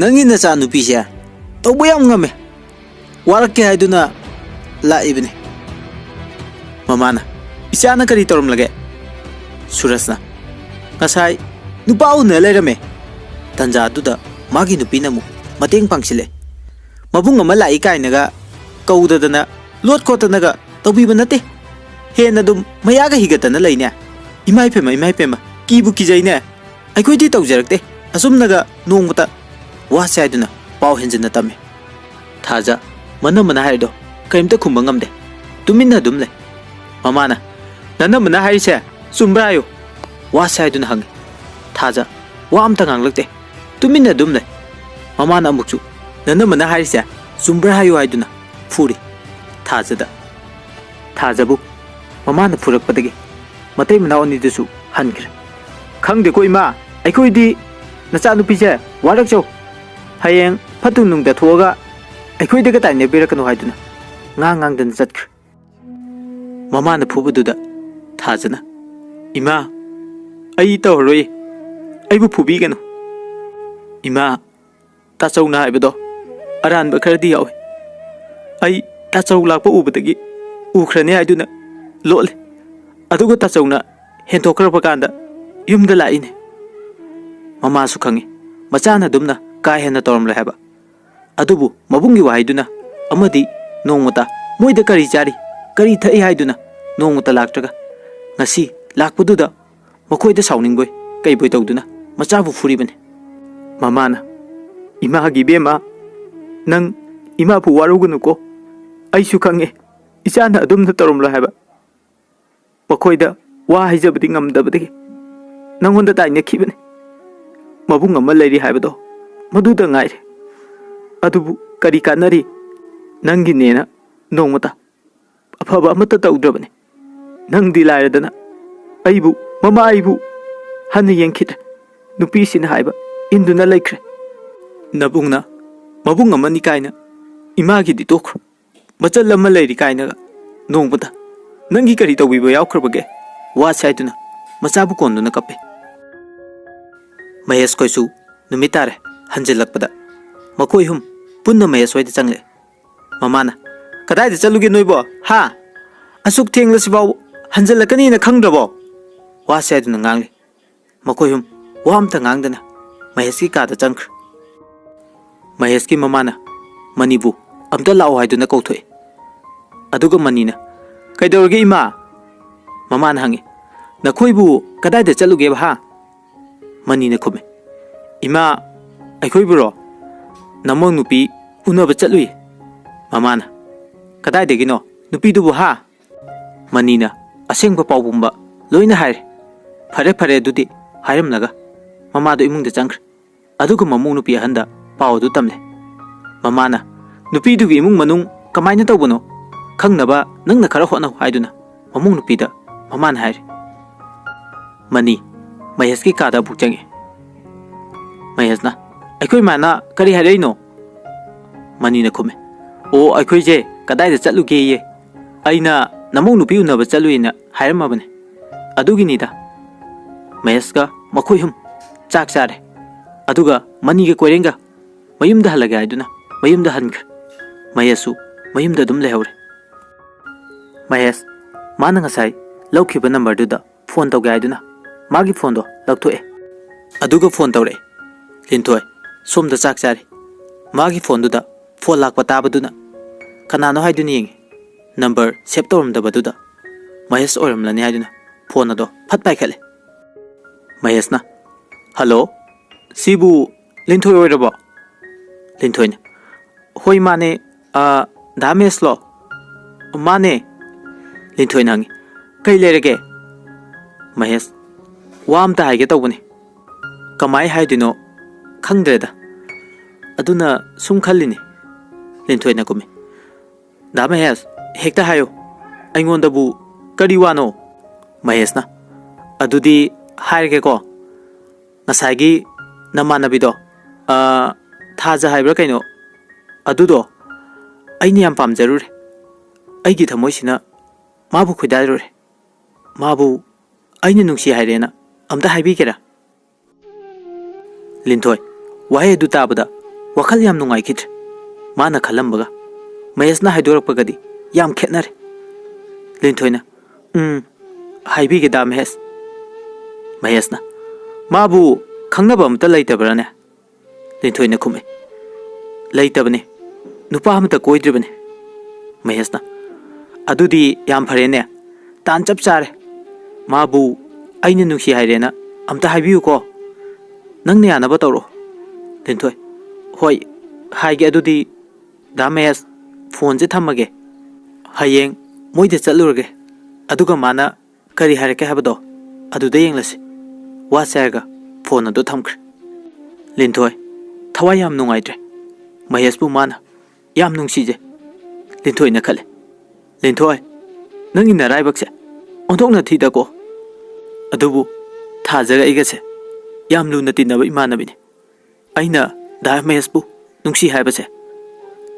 nangi na cha nupi se tawbo yam ngame warake haiduna la ibne mamana ichana kari torum lage surasna kasai nupa une lerame tanja duda magi nupi namu mateng pangsile mabung ama lai kainaga kaudadana lot khotanaga tawbiba nate hena dum mayaga higatana leine imai pema kibu kijaine aikoi di tawjarakte asumnaga nongmata wa saiduna paw henjana tame thaja mana haido kaimta khumba ngamde tuminna dum le mamana mana haise sumbrayo wa saiduna hang thaja wa amta nganglakte tuminna dum le mamana amukchu mana haise sumbrayo haiduna furi thaja bu mamana furakpadagi matai manaoni dusu hankre khangde ko ima aikoi di nacha nupi se warak chau hayeng phatu nung da thoga aikoi de ga tai ne birakanu haiduna ngang dan chatkr mama na phubudu da thajana ima ai tawroi aibu phubi ganu ima ta chau na haibedo aran ba khardi yawe ai ta chau lakpa ubadagi ukhrane haiduna lole aduga ta chau na hentokra pakanda yumda laine mama su khangi machana dumna ka hena tormle haba adubu mabungi waiduna amadi nongmata moida kari chari kari thai haiduna nongmata laktraga ngasi lakpududa makoida sawningboy kaiboy tawduna machabu furibane mamana ima gi bema nang ima pu warugunu ko aisu khange ichana adumna tormle haba makoida wa haijabdi ngamdabdi nangonda taine khibane mabung ama leiri haibado maduda ngai adubu kari kanari nangi nena nongmata afaba amata tawdrabane nangdi lairadana aibu mama aibu hanu yenkhit nupi sin haiba induna laikre nabungna mabung ama ni kaina imagi di tok machal ama leiri kaina nongmata nangi kari tawbiba yaukhrabage wa saiduna machabu konduna kape Mahesh कोइसु नुमितारे हंजिलकपदा मखोय हुम पुन्ना महेश होइदे चंगले ममाना कदाइदे चलुगे नोइबो हा असुक थेंगलसिबाव हंजिलकनी न खंगद्रबो वासेदुना ngangle मखोय हुम वामता nganगदना महेश की कादा चंख्र Mahesh ki mamana Manibu amta lao haiduna kauthoi aduga manina kaidorge ima mamana hangi nakhoibu kadai da chaluge ba manina khume ima aikhoi buro namong nupi unaba chalui mamana kadai de gino nupi du ha manina asengba pawbumba loina haire fare fare dudi hairam naga mama do imung de changr aduga mamung nupi handa paw du tamle mamana nupi du imung manung kamaina tawbono khangnaba nangna khara hona haiduna mamung nupi da mamana haire mani Mahesh ki kada buk change Mahesh na aikhoi mana kari hareino mani na khume o aikhoi je kadai da chaluge ye aina namong nupi unaba chaluina hairamabane adugi nida Mahesh ka makhoi hum chak chare aduga mani ge koirenga mayum da halaga aiduna mayum da hankra Mahesh mayum da dum lehore Mahesh mana ngasai laukhiba number du da phone tawga aiduna magi phone do lakthoe aduga phone tawre linthoi somda chak chare magi phone du da phone lakpa tabaduna kanano haiduni yeng number save tawram da baduda Mahesh oram lani haiduna phone do phat pai khale Mahesh na hello sibu linthoi oirabo linthoi na hoi mane dames lo mane linthoi nangi kai lerege Mahesh wam ta haige tawbani kamai haidino khangdreda aduna sum khallini linthoi na kumi da Mahesh hekta hayo aingonda bu kari wano Mahesh na adudi hairge ko nasagi namanabido thaja haibra kaino adudo aini yam pamjarure aigi thamoisina mabu khoidarure mabu aini nungsi hairena amta haibi kera linthoi wahe du tabada wakhal yam nungai khit mana khalambaga Mahesh na haidorakpagadi yam khetnare linthoi na haibi ge da Mahesh na mabu khangnaba amta laitabrane linthoi na khume laitabane nupa amta koidribane Mahesh na adudi yam pharene tan chap chare mabu aina nungsi hairena amta haibiu ko nangne yanaba tawro linthoi hoi haige adudi da Mahesh phone je thamage hayeng moide chalurge aduga mana kari harake habado aduda yenglase wa saga phone ado thamkre linthoi thawai yam nungaitre Mahesh bu mana yam nungsije linthoi na khale linthoi nangi na raibakse ondok na thida ko adubu thajaga igase yam lu na tinaba imanabini aina da Mahesh bu nungsi haibase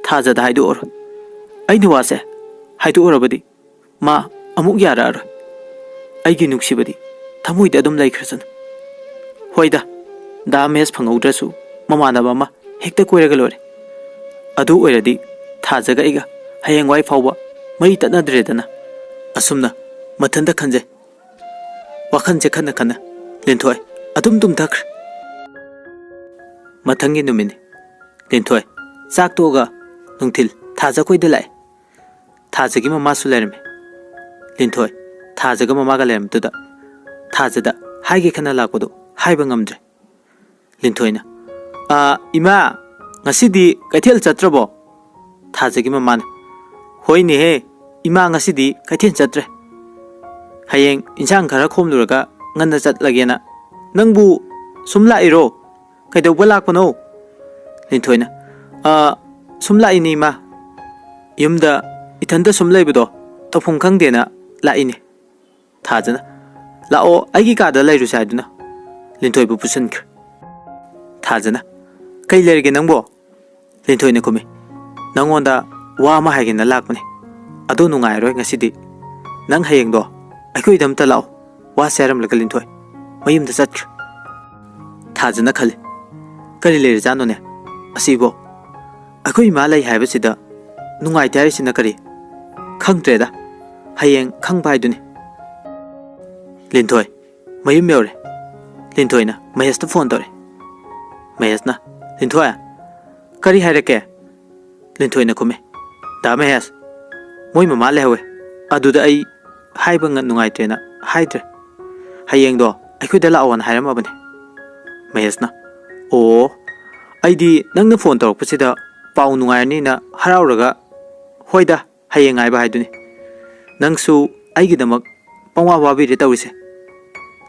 thaja da haidu or aina wase haidu orabadi ma amuk yara ar aigi nuksibadi thamoi da dum laikhrasan hoida da Mahesh phangaudrasu mamanaba ma hekta koiraga lore adu oiradi thajaga iga hayengwai fawba mai tanadredana asumna mathanda khanje wakhanje khana khana linthoi adum dum thakr mathangi numini linthoi chak toga nungthil thaja koida lai thajagi mama su lerme linthoi thajaga mama ga lerm tuda thajada haige khana lakpodo haiba ngamdre linthoi na ima ngasidi kaithel chatrabo thajagi mama na hoine he ima ngasidi kaithel chatre hayeng insang khara khomluraga nganna chatlagena nangbu sumla iro kaidawba lakpano linthoi na sumla ini ma yumda ithanda sumlaibudo tofung khangdena la ini thajana lao aigi kada lairu saiduna linthoi bu pusankr thajana kai lerge nangbo linthoi na kumi nangonda wa ma haigena lakmane adu nungai roi ngasidi nang hayeng do aikoi damta lao wa seram laga linthoi mayum da chatkr thajana khale kari ler jano ne asibo aikoi ma lai haiba sida nungai tari sina kari khangtreda hayeng khangbai duni linthoi mayum meore linthoi na Mahesh ta phone tore Mahesh na linthoi kari hairake linthoi na khume da Mahesh moi mama lewe aduda ai haiba ngat nungai trena haidre hayeng do aikhoi da lawan hairam abane Mahesh na o aidi nangna phone torok pasida pau nungai ni na harauraga hoida hayeng ai ba haiduni nangsu aigi damak pangwa wabi re tawise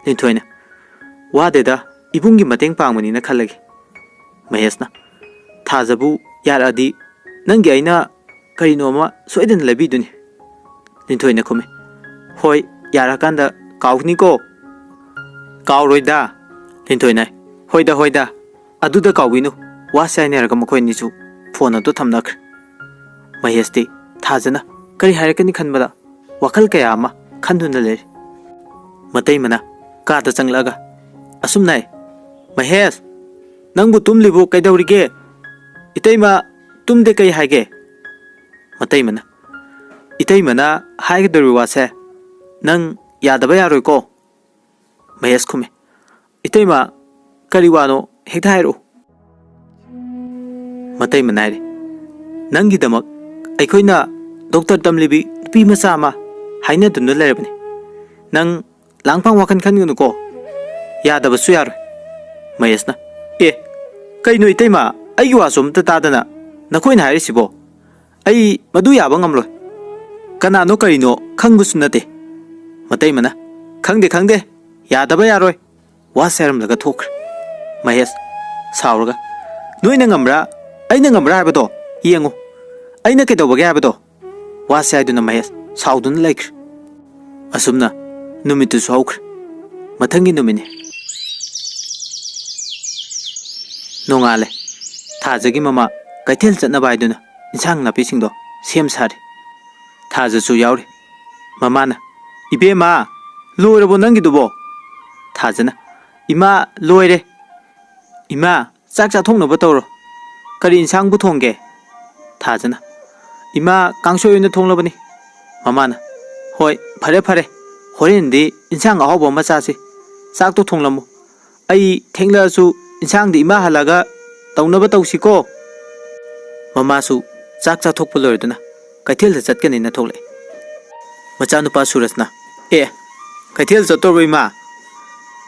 linthoi na wadeda ibungi mateng pangmani na khallagi Mahesh na thajabu yaradi nangi aina karino ma soiden labi duni linthoi na khume hoi yara kanda kauni ko kaw roida linthoi na hoida aduda kawinu wasai ne raga makoi ni chu phone to thamnak Mahesh ti thajana kari harakani khanbada wakal kaya ama khanduna le matai mana ka ta changlaga asum nai Mahesh nangbu tumlibu kaidawrige itaima tumde kai haige matai mana itai mana haige dori wase nang yadaba yaroi ko Mahesh khume itaima kari wano hekta hairu matai mana ri nangi damak aikhoina doctor tamlibi pi masa ma haina dunna lerabni nang langpang wakan khangunu ko yadaba su yaroi Mahesh na e kaino itaima aigi wasum ta tadana nakoina hairisibo ai madu yaba ngamloi kanano karino khangbusu nate matai mana khangde yadaba yaroi waseram laga thokre Mahesh sauraga noina ngamra aina ngamra habado yengu aina kedobage habado wasaiduna Mahesh sauduna laikre asumna numitu saukre mathangi numine nongale thajagi mama kaithel chatna baiduna insang napi singdo sem sari thaja chu yauri mama na ibe ma loirabo nangi dubo thajana ima loire ima chak cha thongna ba tawro kari insang bu thongge thajana ima kangsoi na thonglabani mama na hoi phare horen di insang ahobo ma cha si chak to thonglamu ai thengla su insang di ima halaga taunaba tausiko mama su chak cha thokpa loiduna kaithel chatkani na thokle macha nupa Surasna e kaithel chatorbai ma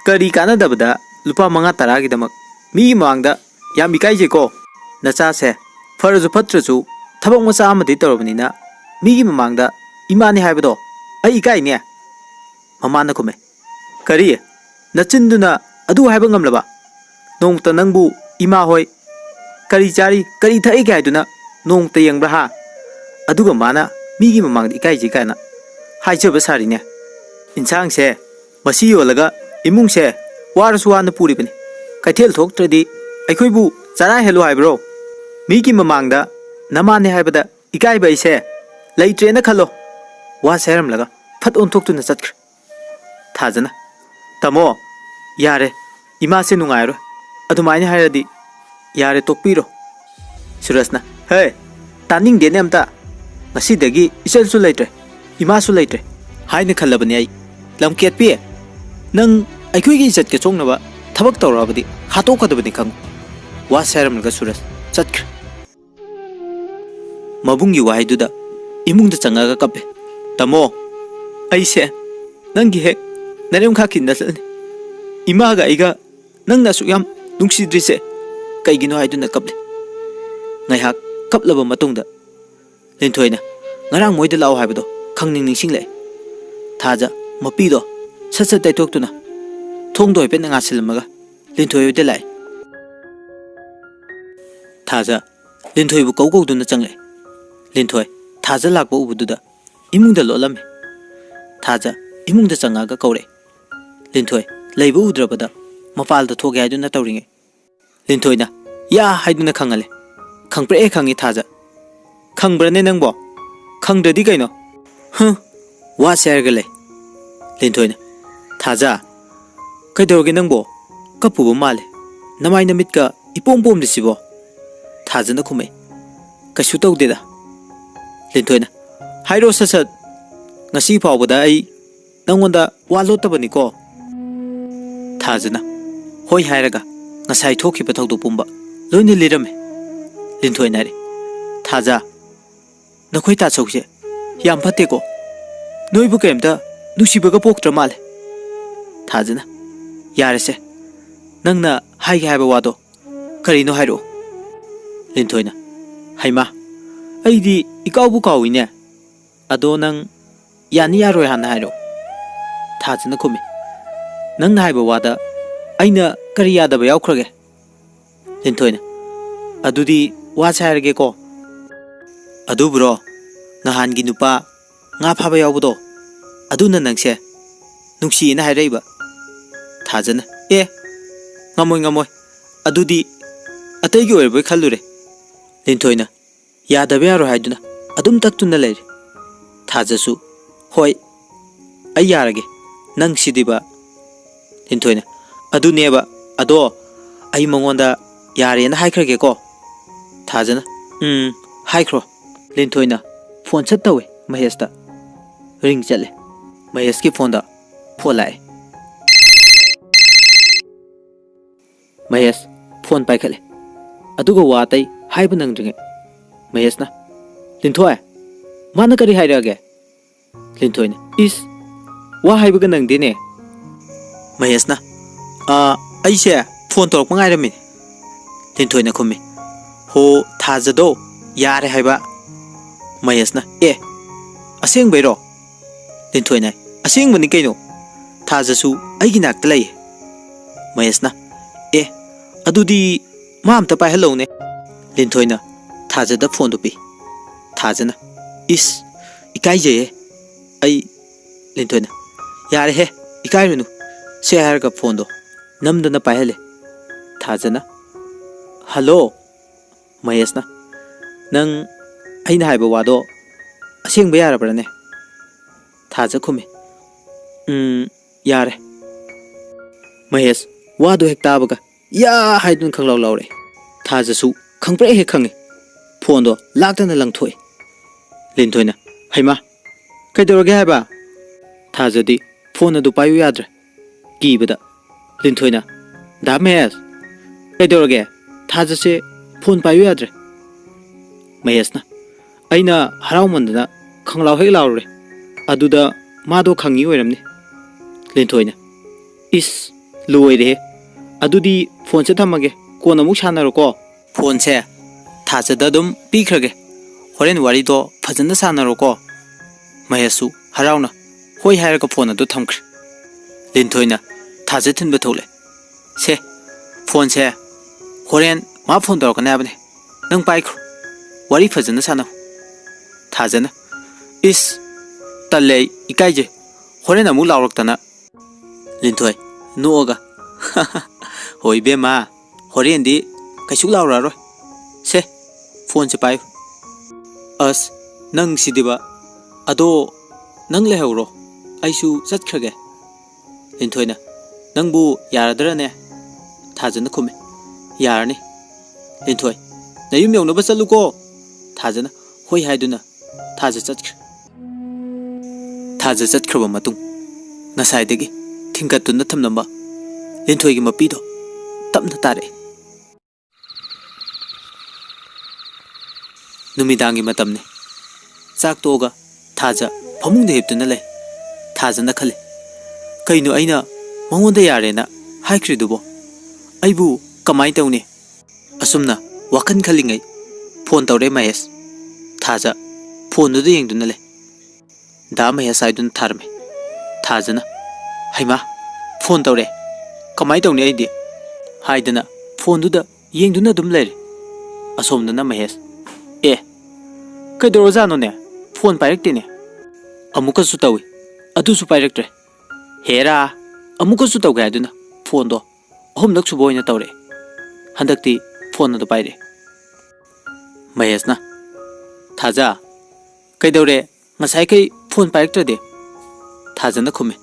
kari kana dabada lupa manga taragi damak mi mangda yam ikai je ko nacha se faraju phatraju thabak macha amadi torobani na mi mamangda imani haibado ai ikai ne mama na khume kari nachinduna adu haiba ngamlaba nongta nangbu ima hoi kari chari kari thai ga duna nongta yengbra ha aduga mana migi mamang ikai ji kana haijaba sari ne insang se masi yolaga imung se waraswana puri bani kaithel thoktradi aikhoibu chara helo haibro migi mamangda namane haibada ikai bai se leitre na khalo wa seram laga phat on thoktu na chatkr thajana tamo yare ima se nungairo adumaini hairadi yare tokpiro Surasna hey taning dene amta ngasidagi isel su leitre ima su leitre haina khallabani ai lamket pi nang aikhoi gi chat ke chongnaba thabak tawrabadi hato kadabani khang wa seram laga Suras chatkr mabungi waiduda imungda changaga kape tamo aise nangi he narem kha kinda salni ima ga iga nangna su yam nungsidrise kaigino haiduna kaple ngaihak kaplaba matungda linthoina ngarang moida law haibado khangning ningsing le thaja mapido sat taitoktuna thongdoi pe nga silmaga linthoi de lai thaja linthoi bu kau duna changle linthoi thaja lakbo ubududa imungda lolame thaja imungda changaga kaure linthoi leibu udrabada mapalda thoge haiduna tawringe linthoi na ya haiduna khangale khangpre khangi thaja khangbrane nangbo khangdadi kaino wa sergale linthoi na thaja kaidorge nangbo kapuba male namai namit ka ipom pom disibo thaja na khume kasu tawdeda linthoi na hairo sasat ngasi phawbada ai nangonda walotabani ko thaja na hoi hairaga ngasai thoki pa thawdu pumba loine lirame ꯂꯤꯟꯊꯣꯏꯅ ꯍꯥꯏꯔꯦ ꯊꯥꯖ ꯅꯈꯣꯏ ꯇꯥꯆꯧꯁꯦ ꯌꯥꯝ ꯐꯠꯇꯦꯀꯣ ꯅꯣꯏꯕꯨ ꯀꯩꯝꯇ ꯅꯨꯡꯁꯤꯕꯒ ꯄꯣꯛꯇ꯭ꯔ ꯃꯥꯜꯂꯦ ꯊꯥꯖꯅ ꯌꯥꯔꯦꯁꯦ ꯅꯪꯅ ꯍꯥꯏꯒꯦ ꯍꯥꯏꯕ ꯋꯥꯗꯣ ꯀꯔꯤꯅꯣ ꯍꯥꯏꯔꯛꯑꯣ ꯂꯤꯟꯊꯣꯏꯅ ꯍꯩꯃꯥ ꯑꯩꯗꯤ ꯏꯀꯥꯎꯕꯨ ꯀꯥꯎꯏꯅꯦ ꯑꯗꯣ ꯅꯪ ꯌꯥꯅꯤ ꯌꯥꯔꯣꯏ ꯍꯥꯟꯅ ꯍꯥꯏꯔꯛꯑꯣ ꯊꯥꯖꯅ ꯈꯨꯝꯃꯤ ꯅꯪꯅ ꯍꯥꯏꯕ ꯋꯥꯗ ꯑꯩꯅ ꯀꯔꯤ ꯌꯥꯗꯕ ꯌꯥꯎꯈ꯭ꯔꯒꯦ ꯂꯤꯟꯊꯣꯏꯅ ꯑꯗꯨꯗꯤ ꯋꯥꯁꯦ ꯍꯥꯏꯔꯒꯦꯀꯣ ꯑꯗꯨꯕꯨꯔꯣ ꯅꯍꯥꯟꯒꯤ ꯅꯨꯄꯥ ꯉꯥ ꯐꯥꯕ ꯌꯥꯎꯕꯗꯣ ꯑꯗꯨꯅ ꯅꯪꯁꯦ ꯅꯨꯡꯁꯤꯌꯦꯅ ꯍꯥꯏꯔꯛꯏꯕ ꯊꯥꯖꯅ ꯉꯝꯃꯣꯏ ꯉꯝꯃꯣꯏ ꯑꯗꯨꯗꯤ ꯑꯇꯩꯒꯤ ꯑꯣꯏꯔꯕꯣꯏ ꯈꯜꯂꯨꯔꯦ ꯂꯤꯟꯊꯣꯏꯅ ꯌꯥꯗꯕ ꯌꯥꯔꯣꯏ ꯍꯥꯏꯗꯨꯅ ꯑꯗꯨꯝ ꯇꯛꯇꯨꯅ ꯂꯩꯔꯦ ꯊꯥꯖꯁꯨ ꯍꯣꯏ ꯑꯩ ꯌꯥꯔꯒꯦ ꯅꯪ ꯁꯤꯗꯤꯕ ꯂꯤꯟꯊꯣꯏꯅ ꯑꯗꯨꯅꯦꯕ ꯑꯗꯣ ꯑꯩ ꯃꯉꯣꯟꯗ ꯌꯥꯔꯦꯅ ꯍꯥꯏꯈ꯭ꯔꯒꯦꯀꯣ ꯊꯥꯖꯅ ꯍꯥꯏꯈ꯭ꯔꯣ ꯂꯤꯟꯊꯣꯏꯅ ꯐꯣꯟ ꯁꯠ ꯇꯧꯋꯦ ꯃꯍꯦꯁꯇ ꯔꯤꯡ ꯆꯠꯂꯦ ꯃꯍꯦꯁꯀꯤ ꯐꯣꯟꯗ ꯐꯣꯟ ꯂꯥꯛꯑꯦ ꯃꯍꯦꯁ ꯐꯣꯟ ꯄꯥꯏꯈꯠꯂꯦ ꯑꯗꯨꯒ ꯋꯥ ꯑꯇꯩ ꯍꯥꯏꯕ ꯅꯪꯗ꯭ꯔꯤꯉꯩ ꯃꯍꯦꯁꯅ ꯂꯤꯟꯊꯣꯏ ꯃꯥꯅ ꯀꯔꯤ ꯍꯥꯏꯔꯛꯑꯒꯦ ꯂꯤꯟꯊꯣꯏꯅ ꯏꯁ ꯋꯥ ꯍꯥꯏꯕꯒ ꯅꯪꯗꯦꯅꯦ ꯃꯍꯦꯁꯅ ꯑꯩꯁꯦ ꯐꯣꯟ ꯇꯧꯔꯛꯄ ꯉꯥꯏꯔꯝꯃꯤꯅꯦ ꯂꯤꯟꯊꯣꯏꯅ ꯈꯨꯝꯃꯤ ꯍꯣ ꯊꯥꯖꯗꯣ ꯌꯥꯔꯦ ꯍꯥꯏꯕ ꯃꯍꯦꯁꯅ ꯑꯁꯦꯡꯕꯩꯔꯣ ꯂꯤꯟꯊꯣꯏꯅ ꯑꯁꯦꯡꯕꯅꯤ ꯀꯩꯅꯣ ꯊꯥꯖꯁꯨ ꯑꯩꯒꯤ ꯅꯥꯛꯇ ꯂꯩꯌꯦ ꯃꯍꯦꯁꯅ ꯑꯗꯨꯗꯤ ꯃꯥ ꯑꯝꯇ ꯄꯥꯏꯍꯜꯂꯧꯅꯦ ꯂꯤꯟꯊꯣꯏꯅ ꯊꯥꯖꯗ ꯐꯣꯟꯗꯨ ꯄꯤ ꯊꯥꯖꯅ ꯏꯁ ꯏꯀꯥꯏꯖꯩꯍꯦ ꯑꯩ ꯂꯤꯟꯊꯣꯏꯅ ꯌꯥꯔꯦꯍꯦ ꯏꯀꯥꯏꯔꯨꯅꯨ ꯁꯦ ꯍꯥꯏꯔꯒ ꯐꯣꯟꯗꯣ ꯅꯝꯗꯅ ꯄꯥꯏꯍꯜꯂꯦ ꯊꯥꯖꯅ ꯍꯜꯂꯣ ꯃꯍꯦꯁꯅ ꯅꯪ ꯑꯩꯅ ꯍꯥꯏꯕ ꯋꯥꯗꯣ ꯑꯁꯦꯡꯕ ꯌꯥꯔꯕ꯭ꯔꯅꯦ ꯊꯥꯖ ꯈꯨꯝꯃꯤ ꯌꯥꯔꯦ ꯃꯍꯦꯁ ꯋꯥꯗꯣ ꯍꯦꯛ ꯇꯥꯕꯒ ꯌꯥ ꯍꯥꯏꯗꯨꯅ ꯈꯪꯂꯥꯎ ꯂꯥꯎꯔꯛꯑꯦ ꯊꯥꯖꯁꯨ ꯈꯪꯄ꯭ꯔꯦꯛ ꯍꯦꯛ ꯈꯪꯉꯤ ꯐꯣꯟꯗꯣ ꯂꯥꯛꯇꯅ ꯂꯪꯊꯣꯛꯑꯦ ꯂꯤꯟꯊꯣꯏꯅ ꯍꯩꯃꯥ ꯀꯩꯗꯧꯔꯒꯦ ꯍꯥꯏꯕ ꯊꯥꯖꯗꯤ ꯐꯣꯟ ꯑꯗꯨ ꯄꯥꯏꯌꯨ ꯌꯥꯗ꯭ꯔꯦ ꯀꯤꯕꯗ ꯂꯤꯟꯊꯣꯏꯅ ꯗꯥ ꯃꯍꯦꯁ ꯀꯩꯗꯧꯔꯒꯦ ꯊꯥꯖꯁꯦ ꯐꯣꯟ ꯄꯥꯏꯌꯨ ꯌꯥꯗ꯭ꯔꯦ ꯃꯍꯦꯁꯅ ꯑꯩꯅ ꯍꯔꯥꯎꯃꯟꯗꯅ ꯈꯪꯂꯥꯎ ꯍꯦꯛ ꯂꯥꯎꯔꯨꯔꯦ ꯑꯗꯨꯗ ꯃꯥꯗꯣ ꯈꯪꯉꯤ ꯑꯣꯏꯔꯝꯅꯤ ꯂꯤꯟꯊꯣꯏꯅ ꯏꯁ ꯂꯣꯏꯔꯦꯍꯦ ꯑꯗꯨꯗꯤ ꯐꯣꯟꯁꯦ ꯊꯝꯃꯒꯦ ꯀꯣꯟꯅ ꯑꯃꯨꯛ ꯁꯥꯟꯅꯔꯣꯀꯣ ꯐꯣꯟꯁꯦ ꯊꯥꯖꯗ ꯑꯗꯨꯝ ꯄꯤꯈ꯭ꯔꯒꯦ ꯍꯣꯔꯦꯟ ꯋꯥꯔꯤꯗꯣ ꯐꯖꯅ ꯁꯥꯟꯅꯔꯣꯀꯣ ꯃꯍꯦꯁꯁꯨ ꯍꯔꯥꯎꯅ ꯍꯣꯏ ꯍꯥꯏꯔꯒ ꯐꯣꯟ ꯑꯗꯨ ꯊꯝꯈ꯭ꯔꯦ ꯂꯤꯟꯊꯣꯏꯅ ꯊꯥꯖ ꯊꯤꯟꯕ ꯊꯣꯛꯂꯦ ꯁꯦ ꯐꯣꯟꯁꯦ ꯍꯣꯔꯦꯟ ꯃꯥ ꯐꯣꯟ ꯇꯧꯔꯛꯀꯅꯤ ꯍꯥꯏꯕꯅꯦ ꯅꯪ ꯄꯥꯏꯈ꯭ꯔꯣ ꯋꯥꯔꯤ ꯐꯖꯅ ꯁꯥꯟꯅꯧ ꯊꯥꯖꯅ ꯏꯁ ꯇꯜꯂꯦ ꯑꯩ ꯏꯀꯥꯏꯖꯩ ꯍꯣꯔꯦꯟ ꯑꯃꯨꯛ ꯂꯥꯎꯔꯛꯇꯅ ꯂꯤꯟꯊꯣꯏ ꯅꯣꯛꯑꯒ ꯍꯣꯏ ꯏꯕꯦꯝꯃ ꯍꯣꯔꯦꯟꯗꯤ ꯀꯩꯁꯨ ꯂꯥꯎꯔꯛꯑꯔꯣꯏ ꯁꯦ ꯐꯣꯟꯁꯦ ꯄꯥꯏꯌꯨ ꯑꯁ ꯅꯪ ꯁꯤꯗꯤꯕ ꯑꯗꯣ ꯅꯪ ꯂꯩꯍꯧꯔꯣ ꯑꯩꯁꯨ ꯆꯠꯈ꯭ꯔꯒꯦ ꯂꯤꯟꯊꯣꯏꯅ ꯅꯪꯕꯨ ꯌꯥꯔꯗ꯭ꯔꯅꯦ ꯊꯥꯖꯅ ꯈꯨꯝꯃꯤ ꯌꯥꯔꯅꯤ ꯂꯤꯟꯊꯣꯏ ꯅꯌꯨꯝ ꯌꯧꯅꯕ ꯆꯠꯂꯨꯀꯣ ꯊꯥꯖꯅ ꯍꯣꯏ ꯍꯥꯏꯗꯨꯅ ꯊꯥꯖ ꯆꯠꯈ꯭ꯔꯦ ꯊꯥꯖ ꯆꯠꯈ꯭ꯔꯕ ꯃꯇꯨꯡ ꯉꯁꯥꯏꯗꯒꯤ ꯊꯤꯡꯀꯠꯇꯨꯅ ꯊꯝꯂꯝꯕ ꯂꯤꯟꯊꯣꯏꯒꯤ ꯃꯄꯤꯗꯣ ꯇꯞꯅ ꯇꯥꯔꯛꯑꯦ ꯅꯨꯃꯤꯗꯥꯡꯒꯤ ꯃꯇꯝꯅꯤ ꯆꯥꯛ ꯇꯣꯛꯑꯒ ꯊꯥꯖ ꯐꯃꯨꯡꯗ ꯍꯤꯞꯇꯨꯅ ꯂꯩ ꯊꯥꯖꯅ ꯈꯜꯂꯤ ꯀꯩꯅꯣ ꯑꯩꯅ ꯃꯉꯣꯟꯗ ꯌꯥꯔꯦꯅ ꯍꯥꯏꯈ꯭ꯔꯤꯗꯨꯕꯣ ꯑꯩꯕꯨ ꯀꯃꯥꯏꯅ ꯇꯧꯅꯤ ꯑꯁꯨꯝꯅ ꯋꯥꯈꯜ ꯈꯜꯂꯤꯉꯩ ꯐꯣꯟ ꯇꯧꯔꯦ ꯃꯍꯦꯁ ꯊꯥꯖ ꯐꯣꯟꯗꯨꯗ ꯌꯦꯡꯗꯨꯅ ꯂꯩ ꯗꯥ ꯃꯍꯦꯁ ꯍꯥꯏꯗꯨꯅ ꯊꯥꯔꯝꯃꯤ ꯊꯥꯖꯅ ꯍꯩꯃꯥ ꯐꯣꯟ ꯇꯧꯔꯦ ꯀꯃꯥꯏꯅ ꯇꯧꯅꯤ ꯑꯩꯗꯤ ꯍꯥꯏꯗꯅ ꯐꯣꯟꯗꯨꯗ ꯌꯦꯡꯗꯨꯅ ꯑꯗꯨꯝ ꯂꯩꯔꯦ ꯑꯁꯣꯝꯗꯅ ꯃꯍꯦꯁ ꯀꯩꯗꯧꯔꯖꯥꯠꯅꯣꯅꯦ ꯐꯣꯟ ꯄꯥꯏꯔꯛꯇꯦꯅꯦ ꯑꯃꯨꯛꯀꯁꯨ ꯇꯧꯏ ꯑꯗꯨꯁꯨ ꯄꯥꯏꯔꯛꯇ꯭ꯔꯦ ꯍꯦꯔꯥ ꯑꯃꯨꯛꯀꯁꯨ ꯇꯧꯒꯦ ꯍꯥꯏꯗꯨꯅ ꯐꯣꯟꯗꯣ ꯑꯍꯨꯝꯂꯛ ꯁꯨꯕ ꯑꯣꯏꯅ ꯇꯧꯔꯛꯑꯦ ꯍꯟꯗꯛꯇꯤ ꯐꯣꯟ ꯑꯗꯨ ꯄꯥꯏꯔꯛꯑꯦ ꯃꯍꯦꯁꯅ ꯊꯥꯖ ꯀꯩꯗꯧꯔꯦ ꯉꯁꯥꯏꯈꯩ ꯐꯣꯟ ꯄꯥꯏꯔꯛꯇ꯭ꯔꯗꯤ ꯊꯥꯖꯅ ꯈꯨꯝꯃꯤ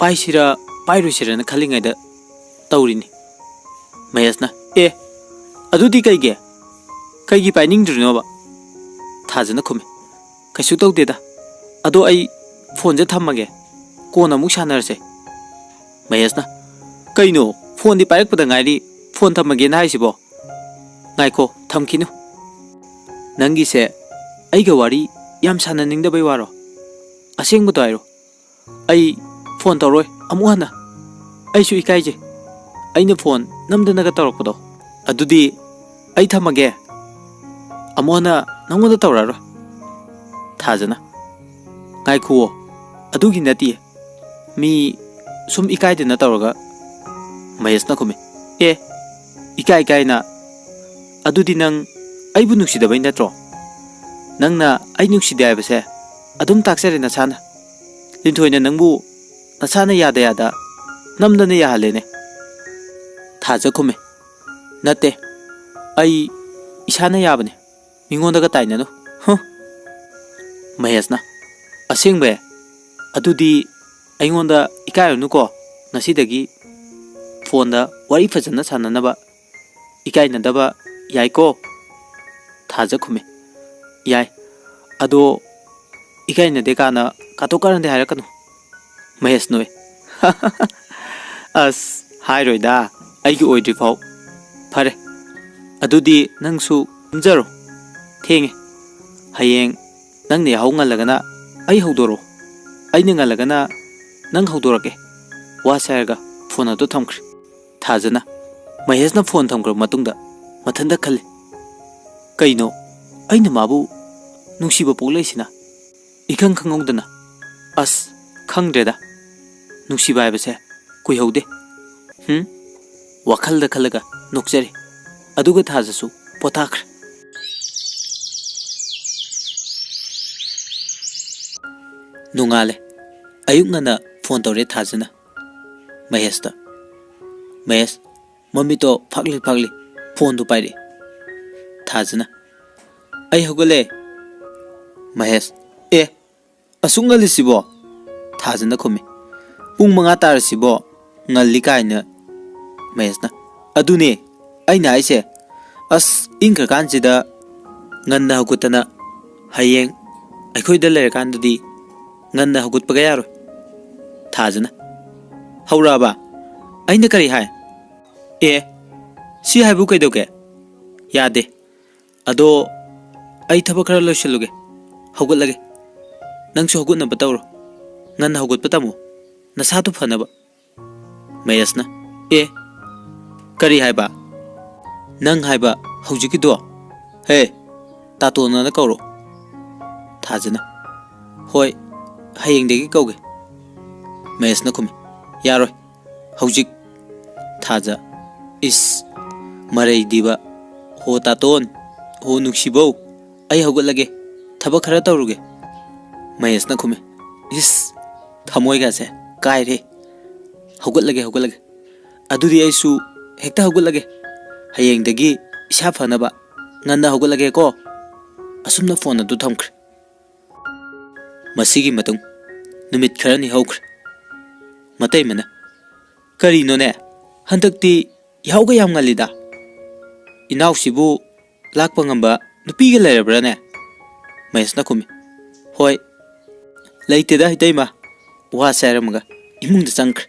ꯄꯥꯏꯁꯤꯔ ꯄꯥꯏꯔꯣꯏꯁꯤꯔꯅ ꯈꯜꯂꯤꯉꯩꯗ ꯇꯧꯔꯤꯅꯤ ꯃꯍꯦꯁꯅ ꯑꯗꯨꯗꯤ ꯀꯩꯒꯤ ꯄꯥꯏꯅꯤꯡꯗ꯭ꯔꯤꯅꯣꯕ ꯊꯥꯖꯅ ꯈꯨꯝꯃꯤ ꯀꯩꯁꯨ ꯇꯧꯗꯦꯗ ꯑꯗꯣ ꯑꯩ ꯐꯣꯟꯁꯦ ꯊꯝꯃꯒꯦ ꯀꯣꯟꯅ ꯑꯃꯨꯛ ꯁꯥꯟꯅꯔꯁꯦ ꯃꯍꯦꯁꯅ ꯀꯩꯅꯣ ꯐꯣꯟꯗꯤ ꯄꯥꯏꯔꯛꯄꯗ ꯉꯥꯏꯔꯤ ꯐꯣꯟ ꯊꯝꯃꯒꯦꯅ ꯍꯥꯏꯁꯤꯕꯣ ngaiko thamkinu nangi se aiga wari yam sananingdabai waro asengbu dairo ai phone tawroi amu hana ai su ikaije aina phone namdanaga tawrakpado adudi ai thamage amu hana nangoda tawraro thajana ngaiko adugi nati mi sum ikaidena tawraga mayesna khumi e ikai na adudi nang aibu nuksidabai natro nangna ai nukside aibase adum taksare na sana linthoi na nangbu na sana yada namdana yahalene thaja khume nate ai isana yabane mingondaga taina no mayesna asengbe adudi aingonda ikairunu ko nasidagi phone da wari fajana sananaba ikainadaba yaiko thaja khume yai ado ikainade kana katokarande hairakanu mahesh noi as hairoida aigi oidri phau phare adudi nangsu umjaro thenge hayeng nangne haungalagana ai haudoro aina ngalagana nang haudorake wa sairga phone ado thamkhri thajana maheshna phone thamkhra matungda mathanda khale kaino aina mabu nungsiba polaisina ikang khangongdana as khangdreda nungsiba aibase kuihaude wakhalda khalaga nokjari aduga thajasu pothakhr nungale ayungna phone tawre thajana maheshta mahesh mami to phagli phone du paire thajana ai hogole mahesh e asungali sibo thajana khumi pung manga tar sibo ngalli kaina maheshna adune aina aise as ingka kanjida nganna hogutana hayeng aikhoida ler kandudi nganna hogut paga yaro thajana hauraba aina kari hai e si haibu kaidoge yade ado ai thaba khara loishaluge hogutlage nangsu hogutna batawro nganna hogut patamu nasatu phanaba mayasna e kari haiba nang haiba haujikido he tatona na kawro thajana hoi hayengdegi kawge mayasna khumi yaroi haujik thaja is marai diba ho taton ho nuksibo ai hogutlage thaba khara tawruge mayasna khumi is thamoi ga se kai re hogutlage adudi aisu hekta hogutlage hayengdagi isa phanaba nganna hogutlage ko asumna phone adu thamkhre masigi matung numit kharani hokre matai mana kari no ne handakti yauga yam ngalida inaw sibu lakpa ngamba nupiga lerabra ne mayasna khumi hoi leiteda hitaima wa sairamaga imungda changkre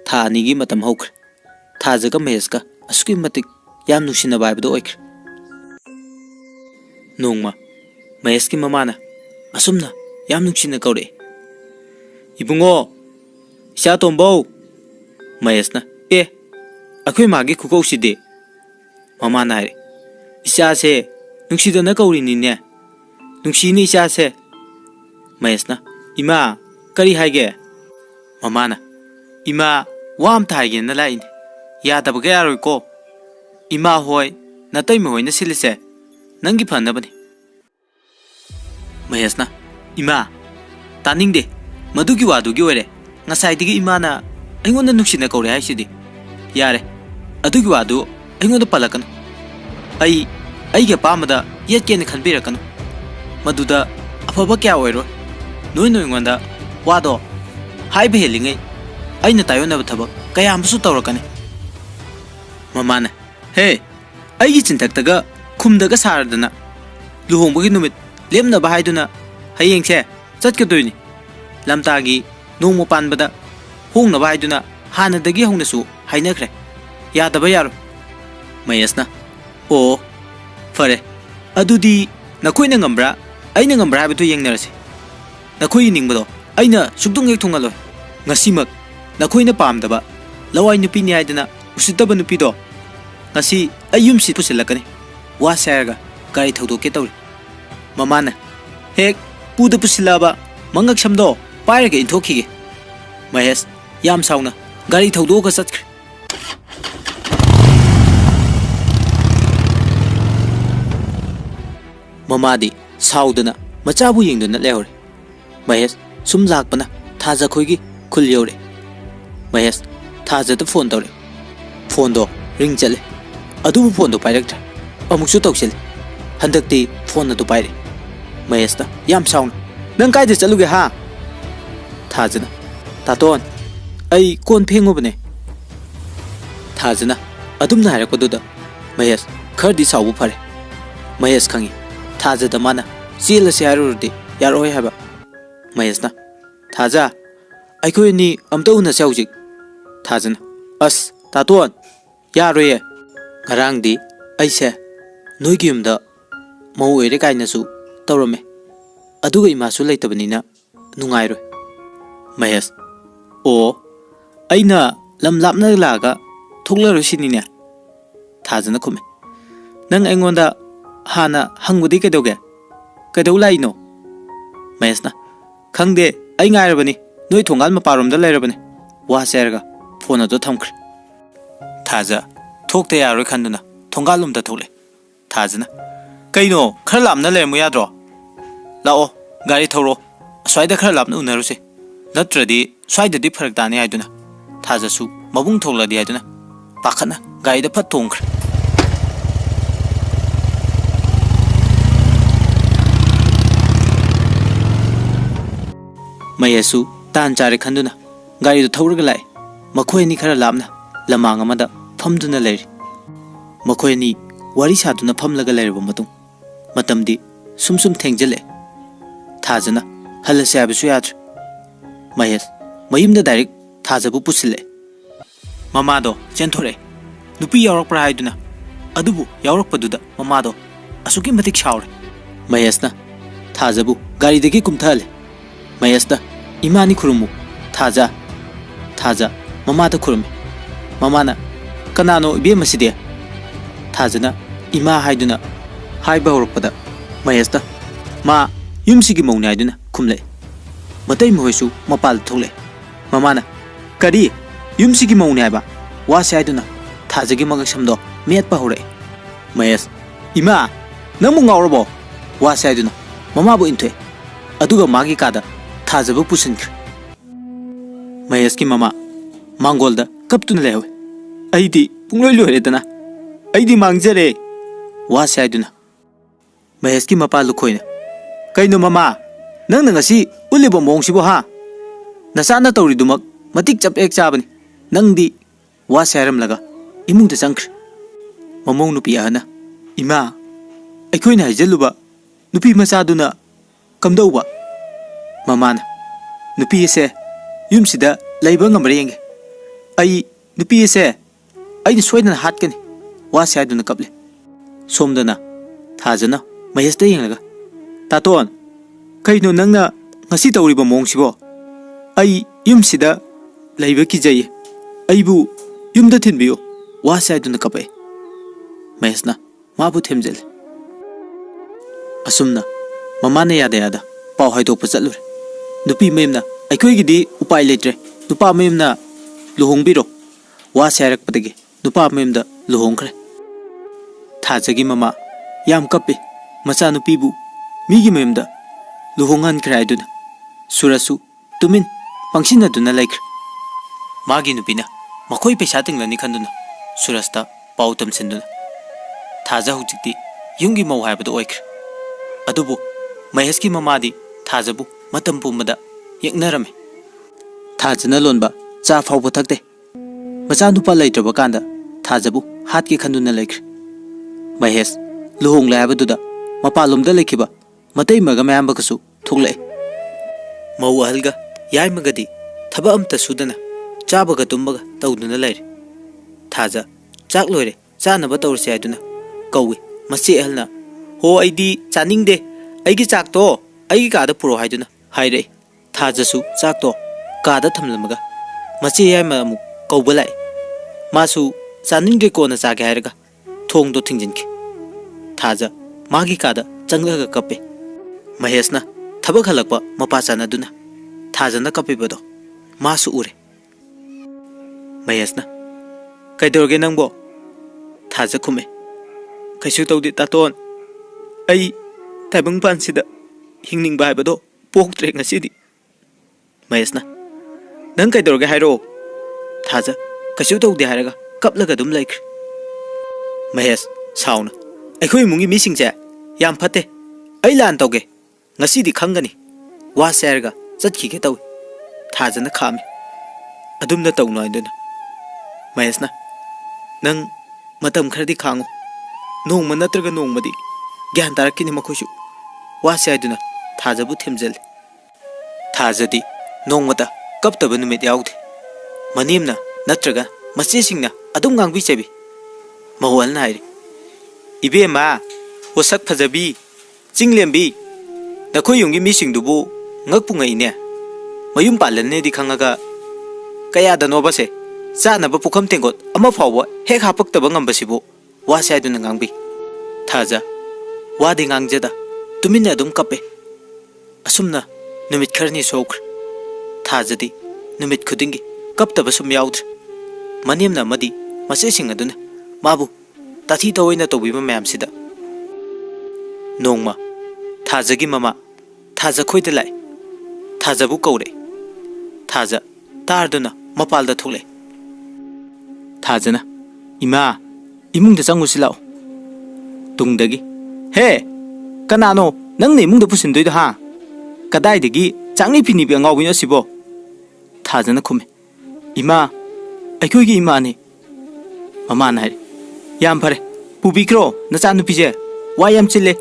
tha anigi matam hokre thajaga maheska asuki matik yam nusina baibdo oikere nongma maheski mamana asumna yam nusina kaure ibungo isa tombo mayasna e akhoi magi khukau side mama nai isa se nungsida na kauri ni ne nungsi ni isa se mayasna ima kari haige mama na ima wam thaige na lain ya tab ga yaroi ko ima hoi na tai me hoina silise nangi phanna bani mayasna ima taning de madugi wadugi ore ngasai digi imana aingonda nuksina kaure haisidi yare adugi wadu aingonda palakanu ai ge pamada yetken khanbirakanu maduda afaba kya oiro noi ngonda wado haibe helingai aina tayona thaba kayamsu tawrakani mamana he aigi chintaktaga khumdaga sardana luhongbogi numit lemna ba haiduna hayengse chatkadoini lamtagi nongmo panbada hongna ba haiduna hanadagi hongnasu hainakre yadaba yaro mayasna ꯑꯣ ꯐꯔꯦ ꯑꯗꯨꯗꯤ ꯅꯈꯣꯏꯅ ꯉꯝꯕ꯭ꯔꯥ ꯑꯩꯅ ꯉꯝꯕ꯭ꯔꯥ ꯍꯥꯏꯕꯗꯨ ꯌꯦꯡꯅꯔꯁꯤ ꯅꯈꯣꯏꯒꯤ ꯅꯤꯡꯕꯗꯣ ꯑꯩꯅ ꯁꯨꯛꯇꯨꯡ ꯍꯦꯛ ꯊꯨꯡꯍꯜꯂꯣꯏ ꯉꯁꯤꯃꯛ ꯅꯈꯣꯏꯅ ꯄꯥꯝꯗꯕ ꯂꯋꯥꯏ ꯅꯨꯄꯤꯅꯤ ꯍꯥꯏꯗꯅ ꯎꯁꯤꯠꯇꯕ ꯅꯨꯄꯤꯗꯣ ngasi ay yumsi pusilakani wa sayarga gari thaudoke tawri mamana hek puda pusilaba mangak samdo pairaga inthokige mahesh yam sauna gari thaudoka chatkre mamadi saudana machabu yengduna lehore mahesh sum lakpana thaja khoigi khul yore mahesh thaja da phone tawre phone do ring chale adubu phone do pairaktra amuksu tawsil handakti phone na do paire mahesh ta yam sauna nang kai de chaluge ha thajana taton ai kon phengobane thajana adum na harakpadu da mahesh khardi saubu phare mahesh khangi thaja da mana chela se harurdi yaroi haba mahesh na thaja aikoi ni amta una saujik thajana as taton yaroye ngarang di aise noi gi umda mau ere kaina su tawrame aduga ima su leitabani na nungai roi mahesh o aina lam lapna laga thokla rosini ne thajana khume nang aingonda hana hangudi kedoge kedau laino mahesh na khangde ai ngai rabani noi thongal ma parom da leirabani wa serga phone ado thamkhre thaja thokte yaroi khanduna thongalum da thole thajana kaino khara lamna lermu yadro lao gari thoro swaida khara lamna unaruse natradi swaida di pharak tani haiduna thaja su mabung thokla di haiduna pakhana gari da phat thongkhre mayesu tan chare khanduna gari do thorga lai makhoi ni khara lamna lamang amada famduna leiri makhoi ni wari saduna famlaga leirba matung matamdi sumsum thengjale thajana halase abisu yadr mahesh mayimda direct thajabu pusile mamado chenthore nupi yawrakpra haiduna adubu yawrakpaduda mamado asuki matik shawre mahesh na thajabu gari degi kumthale mahesh da imani khurumu thaja mamada khurumi mamana kanano ibe maside thajana ima haiduna haiba horpada mahesh da ma yumsigi mauni haiduna khumle matai moisu mapal thole mamana kari yumsigi mauni haiba wase haiduna thajagi magak samdo metpa hore mahesh ima namu ngawrabo wase haiduna mama bu inthe aduga magi kada thajabu pusinkre mahesh ki mama mangolda kaptuna lewe aidi pungloi loiredana aidi mangjare wase haiduna mahesh ki mapa lukhoina kaino mama nang ngasi ulibo mongsibo ha nasana tawridumak matik chap ek chabani nangdi wase haram laga imungda changkhre mamong nupi ahana ima aikoina haijeluba nupi machaduna kamdauba mamana nupi ese yumsida leiba ngamre yenge ai nupi ese ai soidana hatkani wase haiduna kaple somdana thajana mahesh da yenglaga taton kaino nangna ngasi tawriba mongsibo ai yumsida leiba kijai aibu yumda thinbiyo wase haiduna kape mahesh na mabu themjel asumna mamana yada pau haidokpa chatlure nupi memna aikoi gidi upai letre nupa memna luhongbiro wase harakpadagi nupa memda luhongkhre thajagi mama yam kape macha nupi bu migi memda luhongan khrai duna surasu tumin pangsina duna laikre magi nupina makhoi pesa tinglani khanduna surasta pautam senduna thaja hujikti yungi mau haibadu oikre adubu mahesh ki mamadi thajabu matam pumada yeknarame thajana lonba cha phawbu thakte macha nupa leitraba kanda thajabu hatki khanduna laikre mahesh luhong la habaduda mapalomda lekhiba matai maga mayam bakasu thogle mau ahalga yai magadi thaba amta sudana chabaga tumbaga tawduna laire thaja chak loire chanaba tawrse aiduna कौई मचे अहलना हो अइदी चानिंगदे अइगी चाकतो अइगी कादा पुरो हाइदुना हाइरे थाजसु चाकतो कादा थमलमगा मचे याइमा अमुक कौबा लाइ मासु चानिंगदे कोना चागे हाइरगा थोंगदो थिंजिनखि थाजा मागी कादा चंगलगा कपे महेशना थबक हलकपा मपा चानादुना थाजना कपिबदो मासु उरे महेशना कैदोरगे नंगबो थाजा खुमे कैसु तौदि तातोन अई ताइबंग पानसिदा हिंगनिंग बायबदो पोक्त्रे ngasiदी महेशना नंग कैदोरगे हाइरो थाजा कैसु तौदि हाइरगा कपलगा दुम लाइख्रे महेश साउना अखोई मुंगी मिसिंगसे याम फते अई लान तौगे ngasiदी खंगनी वा सेरगा चटखिगे तौ थाजना खामे अदुमना तौनो आइदना महेशना नंग मतम खरदी खांगो नोंग नत्रगा नोंगमदी ग्यान तारकिनी मखोसु वासे आइदुना थाजबु थेमजल थाजदी नोंगमता कपतब नुमित याउदे मनेमना नत्रगा मचेसिंगना अदुम गांगबी चेबी महोलना हाइरे इबेमा वसक फजबी चिंगलेंबी नखोय युंगी मिसिंगदुबु ngakpungaine mayum palanne di khangaga kaya dano base chana ba pukham tengot ama phawwa hek hapak taba ngambasibu wa sai dun ngangbi thaja wa de ngangjada tuminna dum kape asumna numit kharni sokhr thaja di numit khudingi kap taba sum yaudr manemna madi mase sing aduna mabu tathi toina tobiba mayam sida nongma thaja gi mama thaja khoida lai थाजबु कौरे थाजा तारदुना मपालदा थोले थाजना इमा इमुंग चंगुसि लाओ तुंगदगी हे कनानो नंगने इमुंग पुसिनदोइदो हा कदाइदगी चांगनि पिनिबि अंगावबिनो सिबो थाजना खुमे इमा अखोइगी इमाने ममाना high याम फरे पुबिक्रो नचा नुपिजे वा याम चिले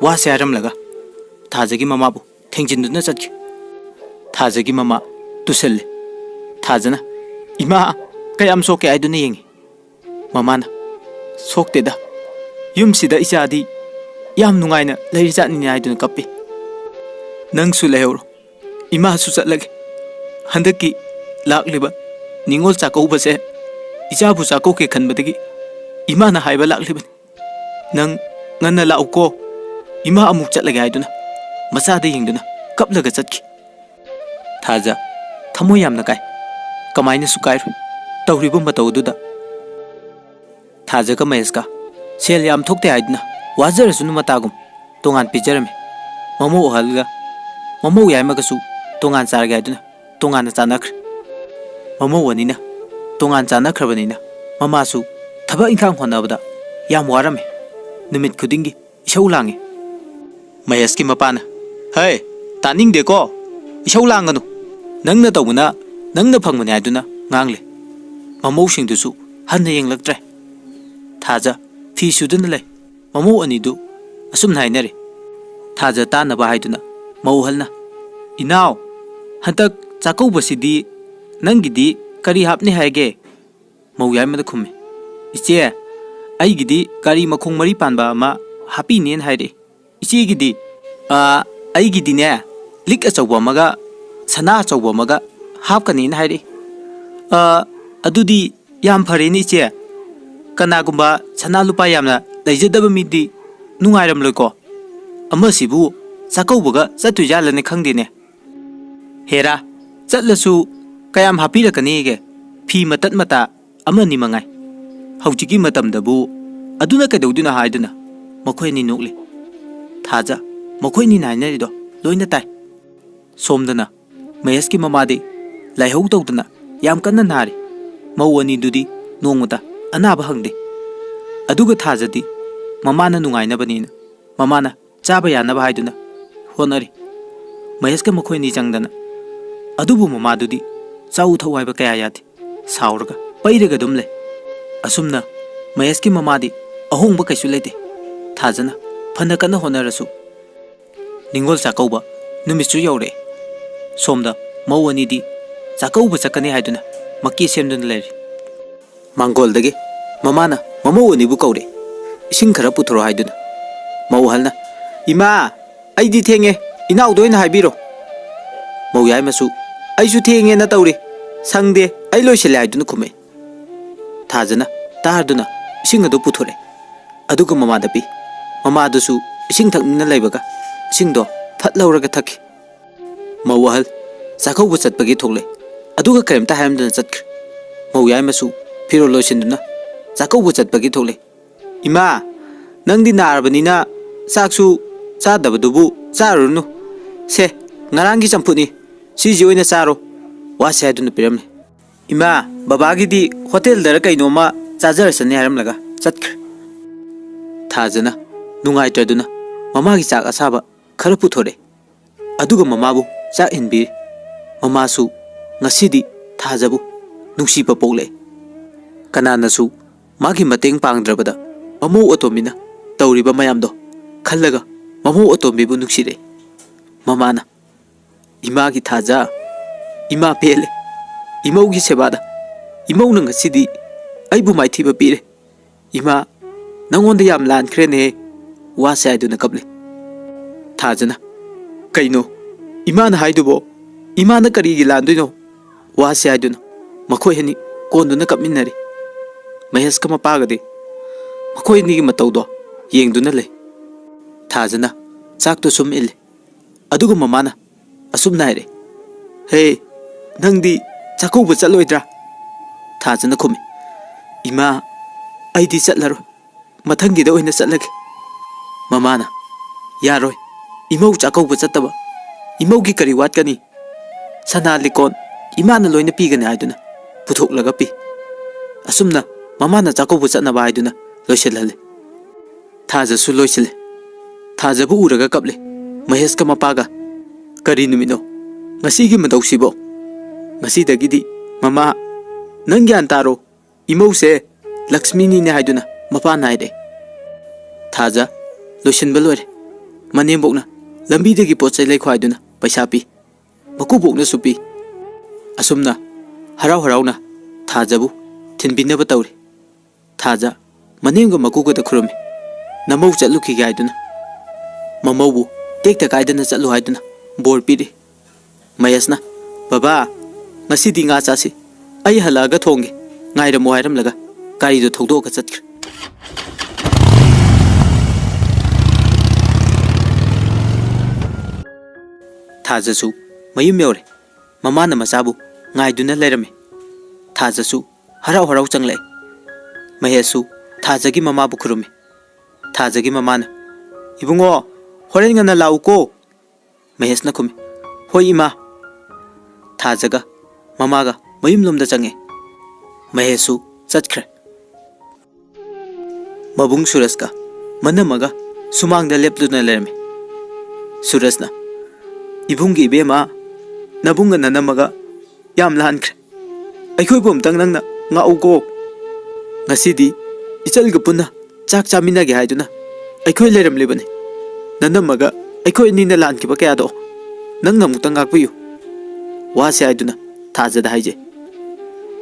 वा सेरम लगा थाजगी ममाबु थेंजिनदुना चटखि थाजगी ममा तुसले थाजना इमा कयाम सोके आइदुना येंगी ममाना सोक्तेदा युमसिदा इचादी याम नुंगाइना लैरिजातनि आइदुना कप्पि नंगसु लेहौरो इमा सु चटलगे हंदकी लाक्लिबा निंगोल चाकौबसे इचाबु चाकौके खनबदगी इमाना हाइबा लाक्लिबनि नंग ngana lauko ima amuk chatlage aiduna machada yengduna kaplaga chatki थाजा थमो यामना काय कमाइना सुकाय तौरिबो मतौदुदा थाजा का महेश का सेल याम थोकते आइदना वाजरसुनु मतागुम तोंगान पिजरमे ममो ओहलगा ममो यामगसु तोंगान चारगे आइदना तोंगान चानख्र ममो वनिना तोंगान चानख्रबनिना ममासु थबा इंखांग होनबदा याम वारमे निमित खुदिंगी इशौ लांगे महेश की मपाना हे तानिंग देखो इशौ लांगनु नंगना तौगना नंगना फंगमने आइदुना ngangle mamou singdusu hanna yenglaktre थाजा फी सुदन ले mamou anidu asum nainare थाजा ताना ba haiduna mauhalna inaw hantak chakau basidi nangidi kari hapne haige mau yaimada khumme iche aigidi kari makhong mari panba ma happy nen haire iche gidi aigidi ne lik achawba maga sana achawba maga hapkani na haire adudi yam phareni che kanagumba sana lupa yamna leijadaba midi nungairam loiko amasibu sakaubaga chatu jalane khangdine hera chatlasu kayam hapirakani ge phi matat mata amani mangai haujiki matamdabu aduna kaduduna haiduna makhoini nukle thaja makhoini nainari do loina tai somdana mayeski mamadi laihau tawdana yam kanna nari mawani dudi nongmata anaba hangde aduga thajadi mamana nungaina banina mamana chaba yanaba haiduna honari mayeska makhoini changdana adubu mamadudi chau thawaiba kaya yati sauraga pairaga dumle asumna mayeski mamadi ahongba kaisu leite thajana phana kana honarasu ningol sakauba numisu yaure somda mawani di sakauba sakani haiduna makki semduna leri mangol dage mamana mamawani bu kaure इसिंग खरा पुथरो हाइदुना मौ हलना इमा आइदी थेंगे इनाउदो ओइना हाइबिरो मौ याइ मसु आइसु थेंगे ना तौरे संगदे आइ लोइसले हाइदुना खुमे थाजना तारदुना इसिंग अदु पुथोरे अदुगा ममादा पि ममादुसु इसिंग थकनिना लैबगा इसिंगदो फट लौरगा थकी मौ हल चाखौबु चटपगी थोले अदुगा करेमता हायमदुना चटख्रे मौ याइ मसु फिरो लोइसिन्दुना चाखौबु चटपगी थोले इमा नंदी नारबनिना चाकसु चादबदुबु चारुनु से ngarangi champuni siji oina charo wase aduna piramne ima babagi di hotel dara kaino ma chajarasani haram laga chatkre thajana nungai taduna mama gi chak asaba khara puthore aduga mama bu chak inbi mama su ngasidi thajabu nungsi pa pole kanana su magi mateng pangdrabada mamu otomina tawriba mayamdo khallaga mamu otombi bu nuksire mamana इमा की थाजा इमा पेले इमौ की सेबादा इमौ नंग सिदी आइबु माइथी बपीरे इमा नंगोंदे याम लानख्रे ने वासे आइदुना कबले थाजना कइनो इमा न हाइदुबो इमा न करीगी लानदुनो वासे आइदुना मखोय हनी कोंदुना कपमिनरी महेश का मपागदे मखोय नि की मतौदो येंगदुना ले थाजना चाक तो सुम इले अदुगु ममाना असुम नायरे हे नंदी चाकौबु चलोइद्रा थाजना खुमे इमा आइदी चलरो मथंगीदा ओइना चलगे ममाना यारोय इमौ चाकौबु चतबा इमौगी करी वाटकनी सना लिकोन इमाना लोइना पीगने हाइदुना पुथोकलगा पी असुमना ममाना चाकौबु चतनबा हाइदुना लोइसलहले थाजसु लोइसले थाजबु उरगा कपले महेश का मपागा करी नुमिनो ngasi matausibo ngasi dagidi mama nang gyan taro imau se lakshmi ni ne haiduna mapa naire thaja loishin balore manem bokna lambi dagi pochai lai khwaiduna paisa pi maku bokna supi asumna harau harauna thaja bu thinbina ba tawre thaja manem ga maku ga da khurumi namau chatlu ki gaiduna mamau bu tekta kaidana chatlu haiduna bor piri mayasna baba ngasi di nga chasi ai halaga thonge ngaira mo hairam laga kari do thogdo ka chatkre thajasu mayum yore mama na masabu ngai duna lerame thajasu harau harau changle mahesu thajagi mama bu khurumi thajagi mama na ibungo horen ngana lau ko mahes na khumi hoi ima थाजगा ममागा मयुम लुमदा चंगे महेशु चटख्रे मबुंग सुरसका मनमगा सुमांगदा लेपदुना लेरमे सुरसना इबुंगी बेमा नबुंगा ननमगा याम लानख्रे अखोय बोमतंग नंगना ngaउको ngasiदी इचलगा पुना चाक चामिनागे हाइदुना अखोय लेरमलेबने ननमगा अखोय निना लानकिबा कयादो नंगना मुक्तंग गाकपियु वासे आइदुना थाजदा हाइजे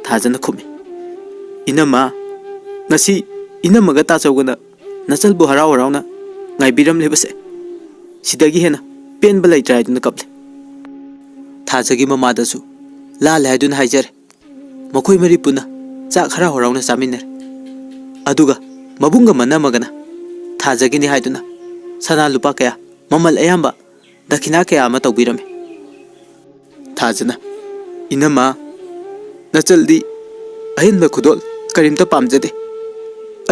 थाजना खुमे इनमा ngasi inamaga ta chawgana nachal bu harau harauna ngai biram lebase sidagi hena pen balai trai duna kaple thajagi mama dasu la la dun haijar makoi mari puna chak harau harauna saminner aduga mabunga manamagana thajagi ni haiduna sana lupa kaya mamal ayamba dakina kaya ama tawbirame थाजना इनमा नचलदी अहिनबा खुदोल करिमता पामजदे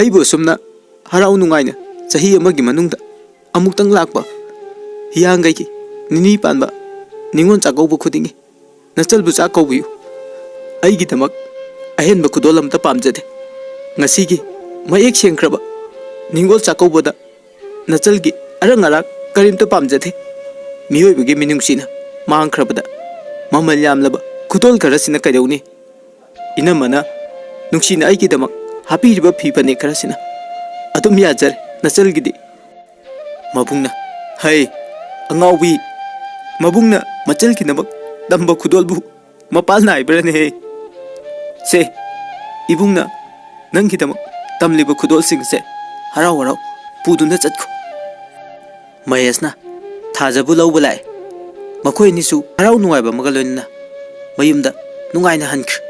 अइबो सुमना हराउ नुंगाइना चही अमगी मनुंगदा अमुक्तंग लाकबा हियांगै की निनी पानबा निंगोन चाकौबु खुदिंगी नचलबु चाकौबियु अइगी दमक अहिनबा खुदोल अमता पामजदे ngasiगी मयेक सेंख्रबा निंगोल चाकौबदा नचलगी अरंगरा करिमता पामजदे मियोइबगी मिनुंगसिना मांगख्रबदा ममल यामलबा खुदोल खरसिना कयौनी इनमना नुंगसिना आइगिदमक हापीरिबा फीफने खरसिना अदुम याजर नचलगिदी मबुंगना है अंगावी मबुंगना मचलगिनमक दंबा खुदोलबु मपाल नाइब्रने हे से इबुंगना नंगिदमक तमलिबा खुदोल सिंगसे haraw haraw puduna chatko. Maheshna Thajabu lauba lai. Makhoi nisu haraw nungaiba maga loinna mayumda nungaina hankhr.